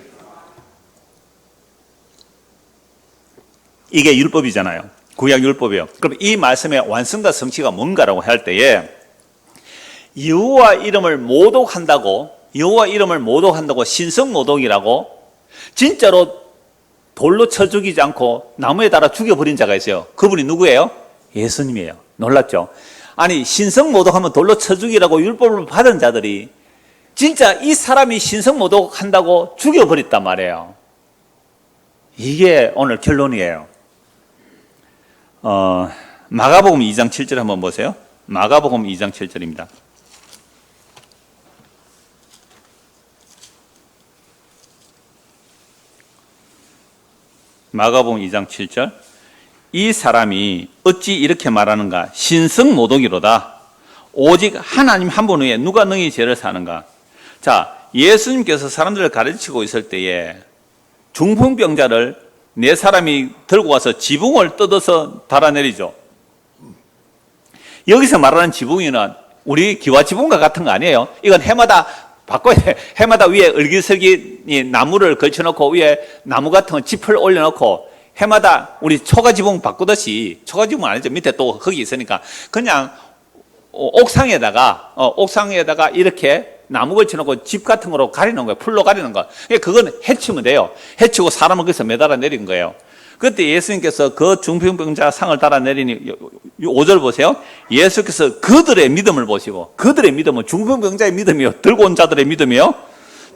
이게 율법이잖아요. 구약 율법이에요. 그럼 이 말씀의 완성과 성취가 뭔가라고 할 때에 여호와 이름을 모독한다고, 여호와 이름을 모독한다고 신성 모독이라고 진짜로 돌로 쳐 죽이지 않고 나무에 달아 죽여버린 자가 있어요. 그분이 누구예요? 예수님이에요. 놀랐죠? 아니 신성 모독하면 돌로 쳐 죽이라고 율법을 받은 자들이 진짜 이 사람이 신성 모독한다고 죽여버렸단 말이에요. 이게 오늘 결론이에요. 마가복음 2장 7절 한번 보세요. 마가복음 2장 7절입니다. 마가복음 2장 7절. 이 사람이 어찌 이렇게 말하는가? 신성 모독이로다. 오직 하나님 한 분 외에 누가 너희 죄를 사는가? 자, 예수님께서 사람들을 가르치고 있을 때에 중풍병자를 네 사람이 들고 와서 지붕을 뜯어서 달아내리죠. 여기서 말하는 지붕이는 우리 기와지붕과 같은 거 아니에요. 이건 해마다 바꿔야 돼. 해마다 위에 을기설기 나무를 걸쳐놓고 위에 나무 같은 거 짚을 올려놓고 해마다 우리 초가지붕 바꾸듯이, 초가지붕 아니죠. 밑에 또 흙이 있으니까 그냥 옥상에다가 이렇게 나무 걸쳐놓고 집 같은 거로 가리는 거예요. 풀로 가리는 거. 그건 해치면 돼요. 해치고 사람을 거기서 매달아 내린 거예요. 그때 예수님께서 그 중풍병자 상을 달아내리니 5절 보세요. 예수께서 그들의 믿음을 보시고, 그들의 믿음은 중풍병자의 믿음이요, 들고 온 자들의 믿음이요.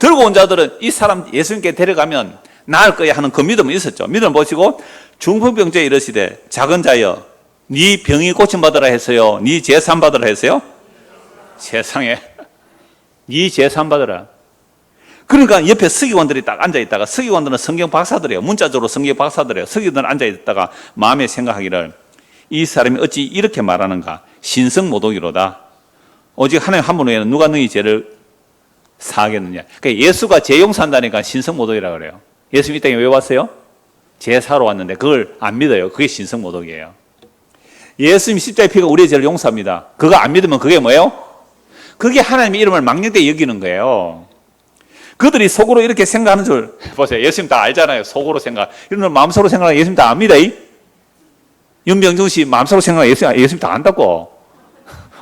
들고 온 자들은 이 사람 예수님께 데려가면 나을 거야 하는 그 믿음이 있었죠. 믿음을 보시고 중풍병자에 이르시되 작은 자여 네 병이 고침받으라 했어요? 네 재산 받으라 했어요? 세상에 네 재산 받으라. 그러니까 옆에 서기관들이 딱 앉아있다가, 서기관들은 성경 박사들이에요. 문자적으로 성경 박사들이에요. 서기관들은 앉아있다가 마음에 생각하기를 이 사람이 어찌 이렇게 말하는가? 신성 모독이로다. 오직 하나님 한 분 외에는 누가 너희 죄를 사하겠느냐. 그러니까 예수가 죄 용서한다니까 신성 모독이라고 그래요. 예수님 이 땅에 왜 왔어요? 죄 사러 왔는데 그걸 안 믿어요. 그게 신성 모독이에요. 예수님 십자가의 피가 우리의 죄를 용서합니다. 그거 안 믿으면 그게 뭐예요? 그게 하나님의 이름을 망령되이 여기는 거예요. 그들이 속으로 이렇게 생각하는 줄 보세요. 예수님 다 알잖아요. 속으로 생각. 이런 걸 마음속으로 생각하는 예수님 다 압니다. 윤병중 씨 마음속으로 생각하는 예수님 다 안다고.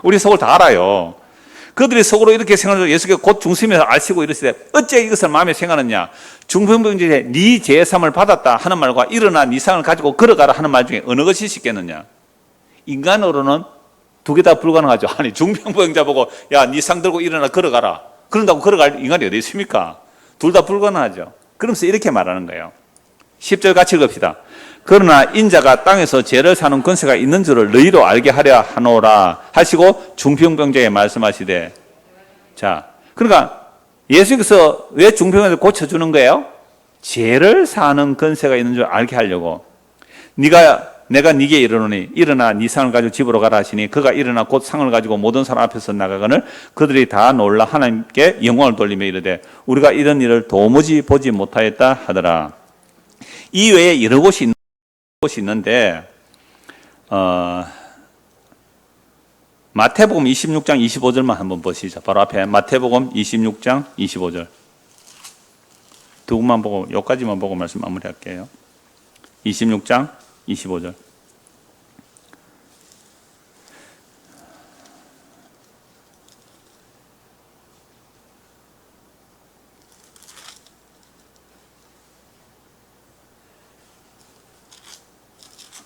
우리 속을 다 알아요. 그들이 속으로 이렇게 생각하는 줄 예수께서 곧 중심에서 아시고 이르시되 어째 이것을 마음에 생각하느냐? 중풍병자에 네 제삼을 받았다 하는 말과 일어나 네 상을 가지고 걸어가라 하는 말 중에 어느 것이 쉽겠느냐? 인간으로는 두 개 다 불가능하죠. 아니 중풍병자 보고 야 네 상 들고 일어나 걸어가라. 그런다고 걸어갈 인간이 어디 있습니까? 둘 다 불가능하죠. 그러면서 이렇게 말하는 거예요. 10절 같이 읽읍시다. 그러나 인자가 땅에서 죄를 사는 권세가 있는 줄을 너희로 알게 하려 하노라 하시고 중풍병자에 말씀하시되, 자, 그러니까 예수께서 왜 중풍병자를 고쳐주는 거예요? 죄를 사는 권세가 있는 줄 알게 하려고. 내가 네게 이르노니 일어나 네 상을 가지고 집으로 가라 하시니 그가 일어나 곧 상을 가지고 모든 사람 앞에서 나가거늘 그들이 다 놀라 하나님께 영광을 돌리며 이르되 우리가 이런 일을 도무지 보지 못하였다 하더라. 이 외에 여러 곳이 있는데 마태복음 26장 25절만 한번 보시죠. 바로 앞에 마태복음 26장 25절 두 군만 보고 여기까지만 보고 말씀 마무리할게요. 26장 25절.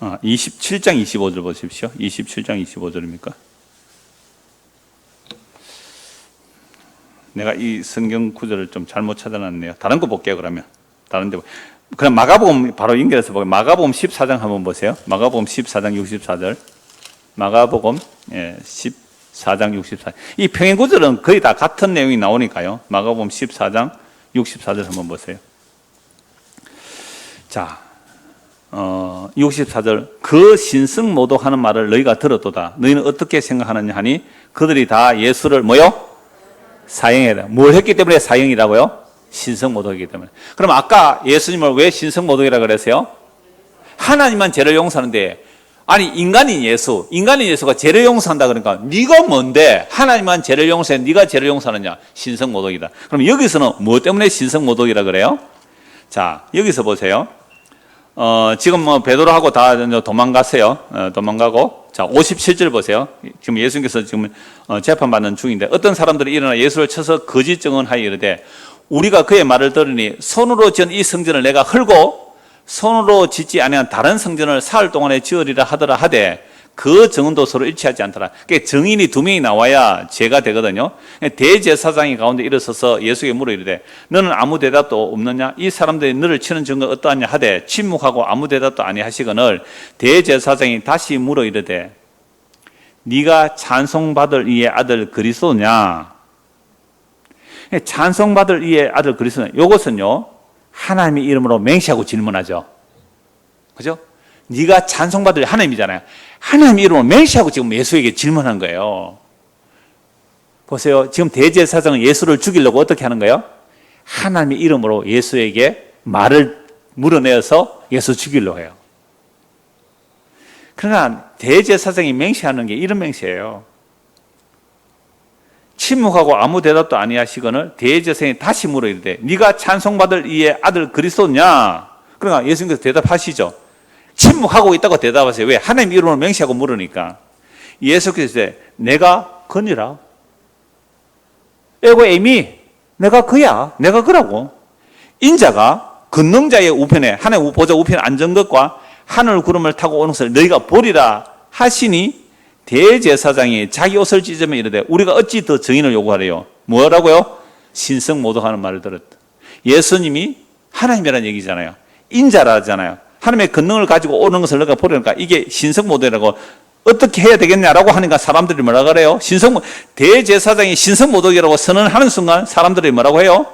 27장 25절 보십시오. 27장 25절입니까? 내가 이 성경 구절을 좀 잘못 찾아놨네요. 다른 거 볼게요, 그러면. 다른 데. 그럼 마가복음 바로 연결해서 보게요. 마가복음 14장 한번 보세요. 마가복음 14장 64절. 마가복음 14장 64절. 이 평행 구절은 거의 다 같은 내용이 나오니까요. 마가복음 14장 64절 한번 보세요. 자, 64절. 그 신성모독 하는 말을 너희가 들었도다. 너희는 어떻게 생각하느냐 하니 그들이 다 예수를 뭐요? 사형해라. 뭘 했기 때문에 사형이라고요? 신성모독이기 때문에. 그럼 아까 예수님을 왜 신성모독이라고 그랬어요? 하나님만 죄를 용서하는데, 아니 인간인 예수가 죄를 용서한다 그러니까 네가 뭔데 하나님만 죄를 용서해 네가 죄를 용서하느냐? 신성모독이다. 그럼 여기서는 뭐 때문에 신성모독이라 그래요? 자, 여기서 보세요. 지금 뭐 베드로하고 다 도망갔어요. 도망가고, 자 57절 보세요. 지금 예수님께서 지금 재판받는 중인데 어떤 사람들이 일어나 예수를 쳐서 거짓 증언하여 이르되 우리가 그의 말을 들으니 손으로 지은 이 성전을 내가 헐고 손으로 짓지 아니한 다른 성전을 사흘 동안에 지으리라 하더라 하되 그 증언도 서로 일치하지 않더라. 그러니까 증인이 2명이 나와야 죄가 되거든요. 대제사장이 가운데 일어서서 예수에게 물어 이르되 너는 아무 대답도 없느냐? 이 사람들이 너를 치는 증거가 어떠하냐 하되 침묵하고 아무 대답도 아니하시거늘 대제사장이 다시 물어 이르되 네가 찬송받을 이의 아들 그리스도냐? 찬송받을 이의 아들 그리스도냐? 이것은요 하나님의 이름으로 맹세하고 질문하죠. 그죠? 네가 찬송받을 하나님이잖아요. 하나님 이름으로 맹세하고 지금 예수에게 질문한 거예요. 보세요. 지금 대제사장은 예수를 죽이려고 어떻게 하는 거예요? 하나님의 이름으로 예수에게 말을 물어내어서 예수 죽이려고 해요. 그러나 대제사장이 맹세하는 게 이런 맹세예요. 침묵하고 아무 대답도 아니하시거늘 대제사장이 다시 물어 이르되 네가 찬송받을 이의 아들 그리스도냐? 그러니까 예수님께서 대답하시죠. 침묵하고 있다고 대답하세요. 왜? 하나님 이름으로 맹세하고 물으니까. 예수께서 내가 그니라. 에고 에미 내가 그야. 내가 그라고. 인자가 권능자의 우편에 하나님 보좌 우편에 앉은 것과 하늘 구름을 타고 오는 것을 너희가 보리라 하시니 대제사장이 자기 옷을 찢으며 이르되 우리가 어찌 더 증인을 요구하래요? 뭐라고요? 신성모독하는 말을 들었다. 예수님이 하나님이라는 얘기잖아요. 인자라잖아요. 하나님의 권능을 가지고 오는 것을 너가 보려니까 이게 신성모독이라고 어떻게 해야 되겠냐라고 하니까 사람들이 뭐라 그래요? 대제사장이 신성모독이라고 선언하는 순간 사람들이 뭐라고 해요?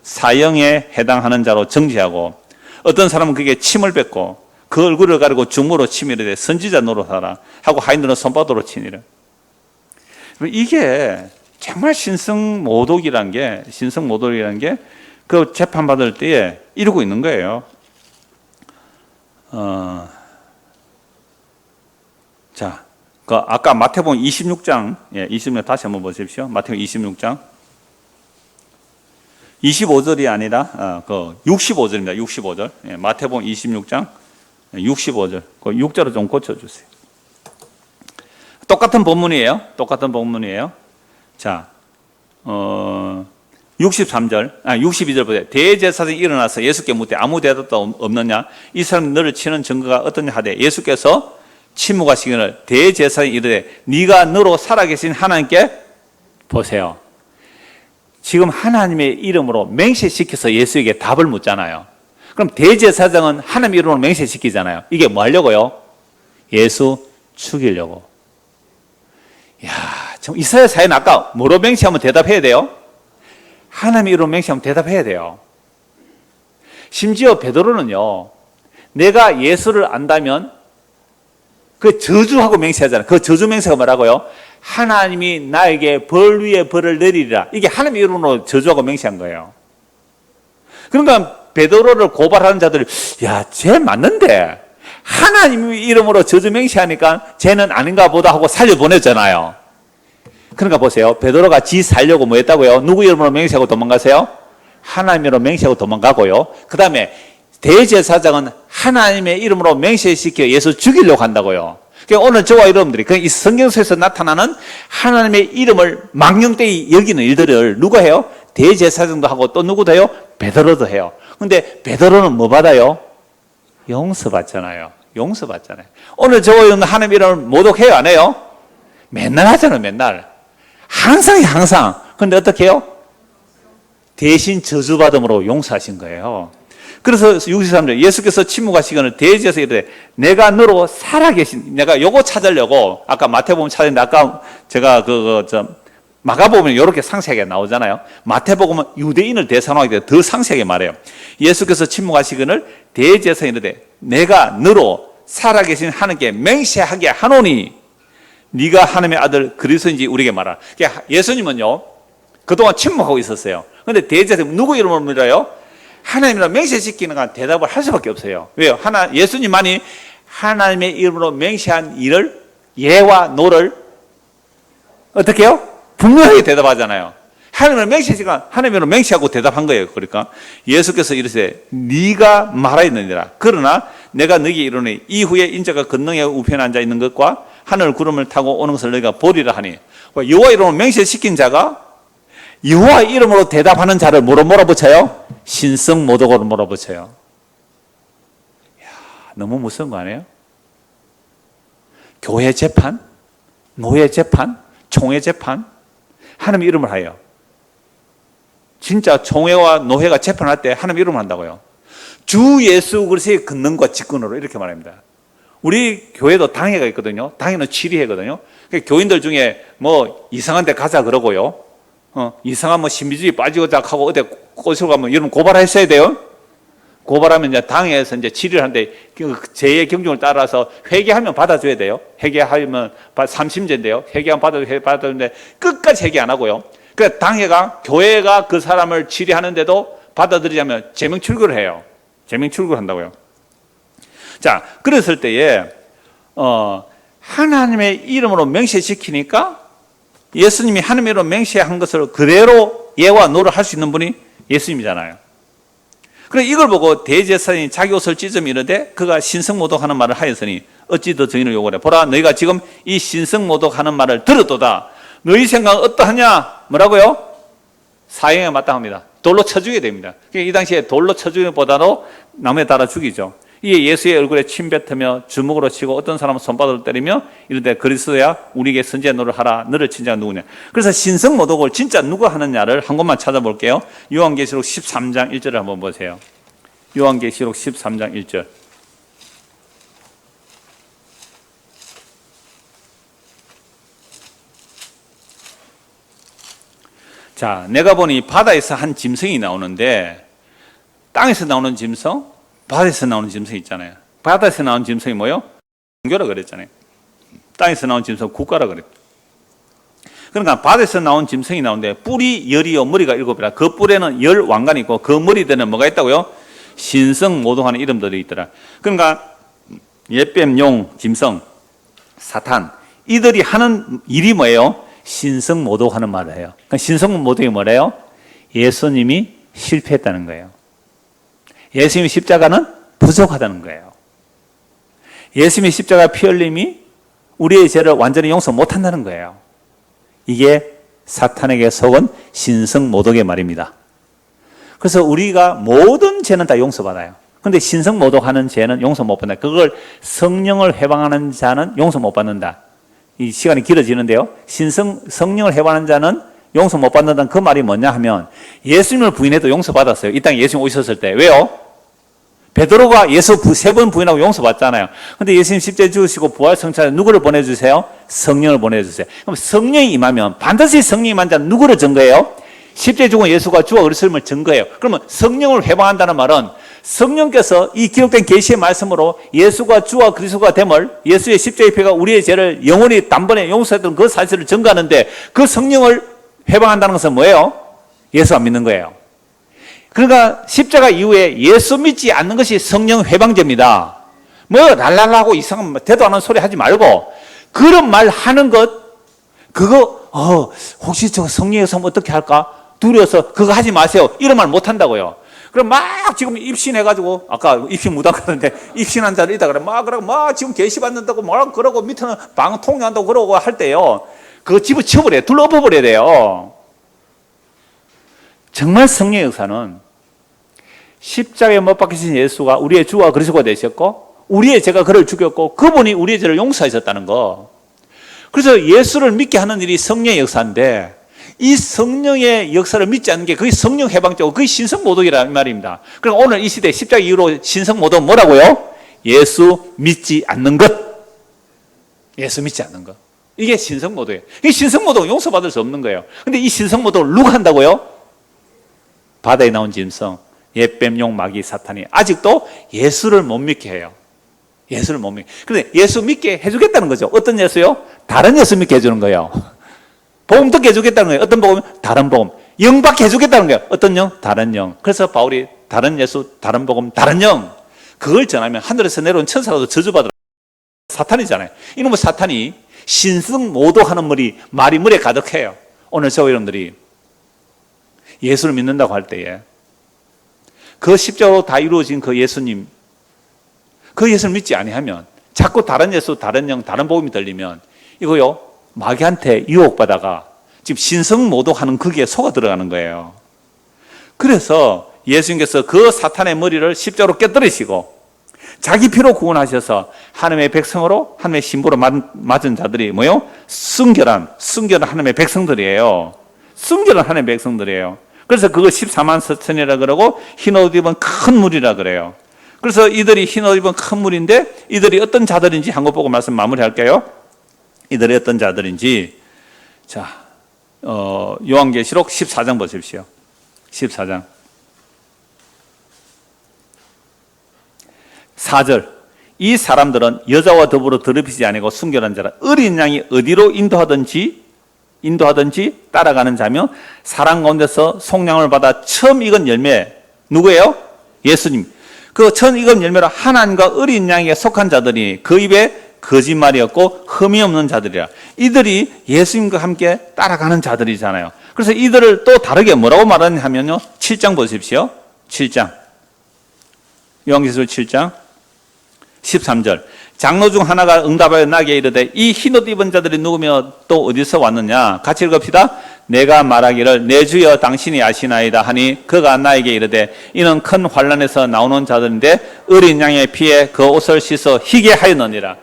사형에 해당하는 자로 정죄하고 어떤 사람은 그게 침을 뱉고 그 얼굴을 가리고 중무로 치미르되 선지자 노릇하라 하고 하인들은 손바닥으로 치니라. 이게 정말 신성모독이라는 게 그 재판받을 때에 이루고 있는 거예요. 자, 아까 마태복음 26장, 26장 다시 한번 보십시오. 마태복음 26장. 25절이 아니라, 65절입니다. 65절. 마태복음 26장, 65절. 그 6절을 좀 고쳐주세요. 똑같은 본문이에요. 자, 62절 보세요. 대제사장이 일어나서 예수께 묻되 아무 대답도 없느냐? 이 사람이 너를 치는 증거가 어떠냐 하되 예수께서 침묵하시기를 대제사장이 이르되 네가 너로 살아계신 하나님께 보세요. 지금 하나님의 이름으로 맹세시켜서 예수에게 답을 묻잖아요. 그럼 대제사장은 하나님의 이름으로 맹세시키잖아요. 이게 뭐 하려고요? 예수 죽이려고. 이야, 참 이스라엘 사회는 아까 뭐로 맹세하면 대답해야 돼요? 하나님의 이름으로 맹세하면 대답해야 돼요. 심지어 베드로는요, 내가 예수를 안다면 그 저주하고 맹세하잖아요. 그 저주 맹세가 뭐라고요? 하나님이 나에게 벌 위에 벌을 내리리라. 이게 하나님의 이름으로 저주하고 맹세한 거예요. 그러니까 베드로를 고발하는 자들이 야, 쟤 맞는데 하나님의 이름으로 저주 맹세하니까 쟤는 아닌가 보다 하고 살려보냈잖아요. 그러니까 보세요. 베드로가 지 살려고 뭐 했다고요? 누구 이름으로 맹세하고 도망가세요? 하나님 이름으로 맹세하고 도망가고요. 그 다음에 대제사장은 하나님의 이름으로 맹세시켜 예수 죽이려고 한다고요. 그러니까 오늘 저와 여러분들이 이 성경에서 나타나는 하나님의 이름을 망령되이 여기는 일들을 누가 해요? 대제사장도 하고 또 누구도 해요? 베드로도 해요. 근데 베드로는 뭐 받아요? 용서받잖아요. 용서받잖아요. 오늘 저와 하나님 이름을 모독해요, 안 해요? 맨날 하잖아요, 맨날. 항상. 근데 어떻게 해요? 대신 저주받음으로 용서하신 거예요. 그래서 63절 예수께서 침묵하시거늘 대지에서 이르되 내가 너로 살아계신, 내가 요거 찾으려고 아까 마태복음 찾았는데 아까 제가 마가복음은 이렇게 상세하게 나오잖아요. 마태복음은 유대인을 대상으로 하기 때문에 더 상세하게 말해요. 예수께서 침묵하시거늘 대지에서 이르되 내가 너로 살아계신 하나님께 맹세하게 하노니 네가 하나님의 아들 그리스도인지 우리에게 말하라. 그러니까 예수님은요 그동안 침묵하고 있었어요. 그런데 대지에서 누구 이름으로 믿어요? 하나님이라 맹세시키는 건 대답을 할 수밖에 없어요. 왜요? 예수님만이 하나님의 이름으로 맹세한 일을, 예와 노를 어떻게 해요? 분명하게 대답하잖아요. 하나님을 맹세시키니까 하나님으로 맹세하고 대답한 거예요. 그러니까 예수께서 이르시되 네가 말하였느니라. 그러나 내가 너희에게 이르노니 이후에 인자가 권능의 우편에 앉아 있는 것과 하늘 구름을 타고 오는 것을 너희가 보리라 하니, 여호와 이름으로 맹세시킨 자가 여호와 이름으로 대답하는 자를 뭐로 몰아붙여요? 신성 모독으로 몰아붙여요. 이야, 너무 무서운 거 아니에요? 교회 재판, 노예 재판, 총회 재판, 하나님 이름을 하여. 진짜 총회와 노회가 재판할 때 하나님 이름을 한다고요. 주 예수 그리스도의 권능과 직권으로 이렇게 말합니다. 우리 교회도 당회가 있거든요. 당회는 치리회거든요. 교인들 중에 뭐 이상한 데 가자 그러고요. 이상한 신비주의 빠지고자 하고 어디 꼬시러 가면 여러분 고발했어야 돼요. 고발하면 이제 당에서 이제 질의를 하는데 제의 경중을 따라서 회개하면 받아줘야 돼요. 회개하면 3심제인데요. 회개하면 받아주는데 끝까지 회개 안 하고요. 그래서 당회가 교회가 그 사람을 질의하는데도 받아들이자면 제명 출구를 해요. 제명 출구를 한다고요. 자, 그랬을 때에 하나님의 이름으로 맹세시키니까 예수님이 하나님으로 맹세한 것을 그대로 예와 노를 할 수 있는 분이 예수님이잖아요. 그래 이걸 보고 대제사장이 자기 옷을 찢으며 이르되 그가 신성모독하는 말을 하였으니 어찌 더 증인을 요구하래. 보라 너희가 지금 이 신성모독하는 말을 들었도다. 너희 생각은 어떠하냐? 뭐라고요? 사형에 마땅합니다. 돌로 쳐 죽여야 됩니다. 이 당시에 돌로 쳐 죽이는 보다도 나무에 달아 죽이죠. 이에 예수의 얼굴에 침 뱉으며 주먹으로 치고 어떤 사람은 손바닥으로 때리며 이르되 그리스도야 우리에게 선지자 노를 하라. 너를 친자가 누구냐. 그래서 신성모독을 진짜 누가 하느냐를 한 곳만 찾아볼게요. 요한계시록 13장 1절을 한번 보세요. 요한계시록 13장 1절. 자, 내가 보니 바다에서 한 짐승이 나오는데 땅에서 나오는 짐승, 바다에서 나오는 짐승 있잖아요. 바다에서 나오는 짐승이 뭐요? 종교라 그랬잖아요. 땅에서 나온 짐승 국가라 그랬죠. 그러니까 바다에서 나온 짐승이 나오는데 뿔이 열이요 머리가 7이라. 그 뿔에는 10 왕관이 있고 그 머리대는 뭐가 있다고요? 신성 모독하는 이름들이 있더라. 그러니까 옛뱀, 용, 짐승, 사탄 이들이 하는 일이 뭐예요? 신성 모독하는 말을 해요. 그러니까 신성 모독이 뭐래요? 예수님이 실패했다는 거예요. 예수님의 십자가는 부족하다는 거예요. 예수님의 십자가 피 흘림이 우리의 죄를 완전히 용서 못한다는 거예요. 이게 사탄에게 속은 신성모독의 말입니다. 그래서 우리가 모든 죄는 다 용서받아요. 그런데 신성모독하는 죄는 용서 못 받는다. 그걸 성령을 회방하는 자는 용서 못 받는다. 이 시간이 길어지는데요. 성령을 회방하는 자는 용서 못 받는다는 그 말이 뭐냐 하면 예수님을 부인해도 용서받았어요. 이 땅에 예수님 오셨을 때. 왜요? 베드로가 예수 3번 부인하고 용서받잖아요. 근데 예수님 십자가에 죽으시고 부활 성찬에 누구를 보내주세요? 성령을 보내주세요. 그럼 성령이 임하면 반드시 성령이 임한 자는 누구를 증거해요? 십자가에 죽은 예수가 주와 그리스도를 증거해요. 그러면 성령을 회방한다는 말은 성령께서 이 기록된 계시의 말씀으로 예수가 주와 그리스도가 됨을, 예수의 십자가의 피가 우리의 죄를 영원히 단번에 용서했던 그 사실을 증거하는데 그 성령을 회방한다는 것은 뭐예요? 예수 안 믿는 거예요. 그러니까 십자가 이후에 예수 믿지 않는 것이 성령 회방죄입니다. 뭐 랄랄라고 이상한 대도 안 하는 소리 하지 말고 그런 말 하는 것 그거 혹시 저 성령의 성 어떻게 할까? 두려워서 그거 하지 마세요. 이런 말 못 한다고요. 그럼 막 지금 입신해가지고 아까 입신 무당 하는데 입신한 자를 있다 그래 그러고 막 지금 계시 받는다고 막 그러고 밑에는 방통한다고 그러고 할 때요. 그거 집어치워버려요. 둘러 엎어버려야 돼요. 정말 성령의 역사는 십자가에 못 박히신 예수가 우리의 주와 그리스도가 되셨고 우리의 죄가 그를 죽였고 그분이 우리의 죄를 용서하셨다는 거. 그래서 예수를 믿게 하는 일이 성령의 역사인데 이 성령의 역사를 믿지 않는 게 그게 성령 해방자고 그게 신성모독이라는 말입니다. 그럼 오늘 이 시대 십자가 이후로 신성모독은 뭐라고요? 예수 믿지 않는 것. 예수 믿지 않는 것. 이게 신성모독이에요. 이 신성모독은 용서받을 수 없는 거예요. 근데 이 신성모독을 누가 한다고요? 바다에 나온 짐승, 옛뱀용 마귀 사탄이 아직도 예수를 못 믿게 해요. 예수를 못 믿게. 그런데 예수 믿게 해주겠다는 거죠. 어떤 예수요? 다른 예수 믿게 해주는 거예요. 복음 듣게 해주겠다는 거예요. 어떤 복음? 다른 복음. 영 받게 해주겠다는 거예요. 어떤 영? 다른 영. 그래서 바울이 다른 예수, 다른 복음, 다른 영. 그걸 전하면 하늘에서 내려온 천사라도 저주받으라. 사탄이잖아요. 이놈의 사탄이 신성모독하는 말이 물에 가득해요. 오늘 저 여러분들이 예수를 믿는다고 할 때에 그 십자가로 다 이루어진 그 예수님, 그 예수를 믿지 아니하면 자꾸 다른 예수, 다른 영, 다른 복음이 들리면 이거요 마귀한테 유혹받아가 지금 신성모독하는 거기에 속아 들어가는 거예요. 그래서 예수님께서 그 사탄의 머리를 십자가로 깨뜨리시고 자기 피로 구원하셔서 하나님의 백성으로 하나님의 신부로 맞은 자들이 뭐요? 순결한 하나님의 백성들이에요. 순결한 하나님의 백성들이에요. 그래서 그거 14만 서천이라 그러고 흰 옷 입은 큰 무리라 그래요. 그래서 이들이 흰 옷 입은 큰 무리인데 이들이 어떤 자들인지 한 것 보고 말씀 마무리할게요. 이들이 어떤 자들인지 자 요한계시록 14장 보십시오. 14장 4절 이 사람들은 여자와 더불어 더럽히지 아니고 순결한 자라 어린 양이 어디로 인도하든지 따라가는 자며 사람 가운데서 속량을 받아 처음 익은 열매 누구예요? 예수님. 그 처음 익은 열매로 하나님과 어린 양에게 속한 자들이 그 입에 거짓말이 없고 흠이 없는 자들이라. 이들이 예수님과 함께 따라가는 자들이잖아요. 그래서 이들을 또 다르게 뭐라고 말하냐 하면요 7장 보십시오. 7장 요한계시록 7장 13절 장로 중 하나가 응답하여 나에게 이르되 이 흰옷 입은 자들이 누구며 또 어디서 왔느냐 같이 읽읍시다. 내가 말하기를 내 주여 당신이 아시나이다 하니 그가 나에게 이르되 이는 큰 환난에서 나오는 자들인데 어린 양의 피에 그 옷을 씻어 희게 하였느니라.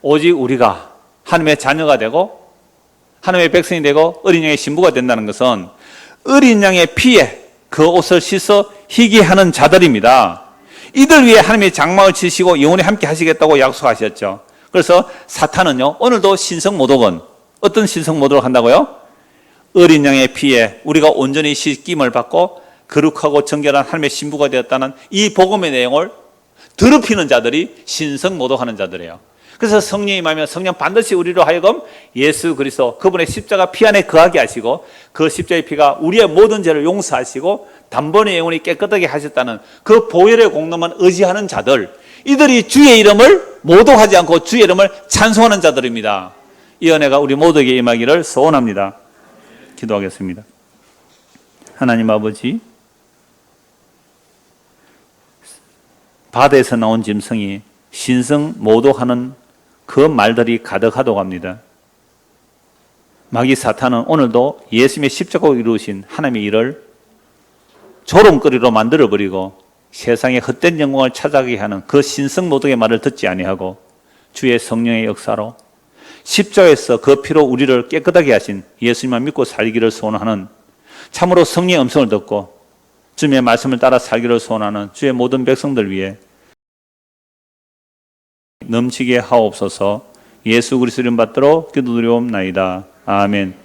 오직 우리가 하나님의 자녀가 되고 하나님의 백성이 되고 어린 양의 신부가 된다는 것은 어린 양의 피에 그 옷을 씻어 희게 하는 자들입니다. 이들 위해 하나님의 장막을 치시고 영원히 함께 하시겠다고 약속하셨죠. 그래서 사탄은요 오늘도 신성모독은 어떤 신성모독을 한다고요? 어린 양의 피에 우리가 온전히 씻김을 받고 거룩하고 정결한 하나님의 신부가 되었다는 이 복음의 내용을 더럽히는 자들이 신성모독하는 자들이에요. 그래서 성령이 임하면 성령 반드시 우리로 하여금 예수 그리스도 그분의 십자가 피 안에 거하게 하시고 그 십자가의 피가 우리의 모든 죄를 용서하시고 단번에 영원히 깨끗하게 하셨다는 그 보혈의 공로만 의지하는 자들, 이들이 주의 이름을 모독하지 않고 주의 이름을 찬송하는 자들입니다. 이 은혜가 우리 모두에게 임하기를 소원합니다. 기도하겠습니다. 하나님 아버지, 바다에서 나온 짐승이 신성 모독하는 그 말들이 가득하다고 합니다. 마귀 사탄은 오늘도 예수님의 십자가로 이루신 하나님의 일을 조롱거리로 만들어버리고 세상의 헛된 영광을 찾아가게 하는 그 신성모독의 말을 듣지 아니하고 주의 성령의 역사로 십자가에서 그 피로 우리를 깨끗하게 하신 예수님만 믿고 살기를 소원하는 참으로 성령의 음성을 듣고 주님의 말씀을 따라 살기를 소원하는 주의 모든 백성들 위해 넘치게 하옵소서. 예수 그리스도 이름 받들어 기도드리옵나이다. 아멘.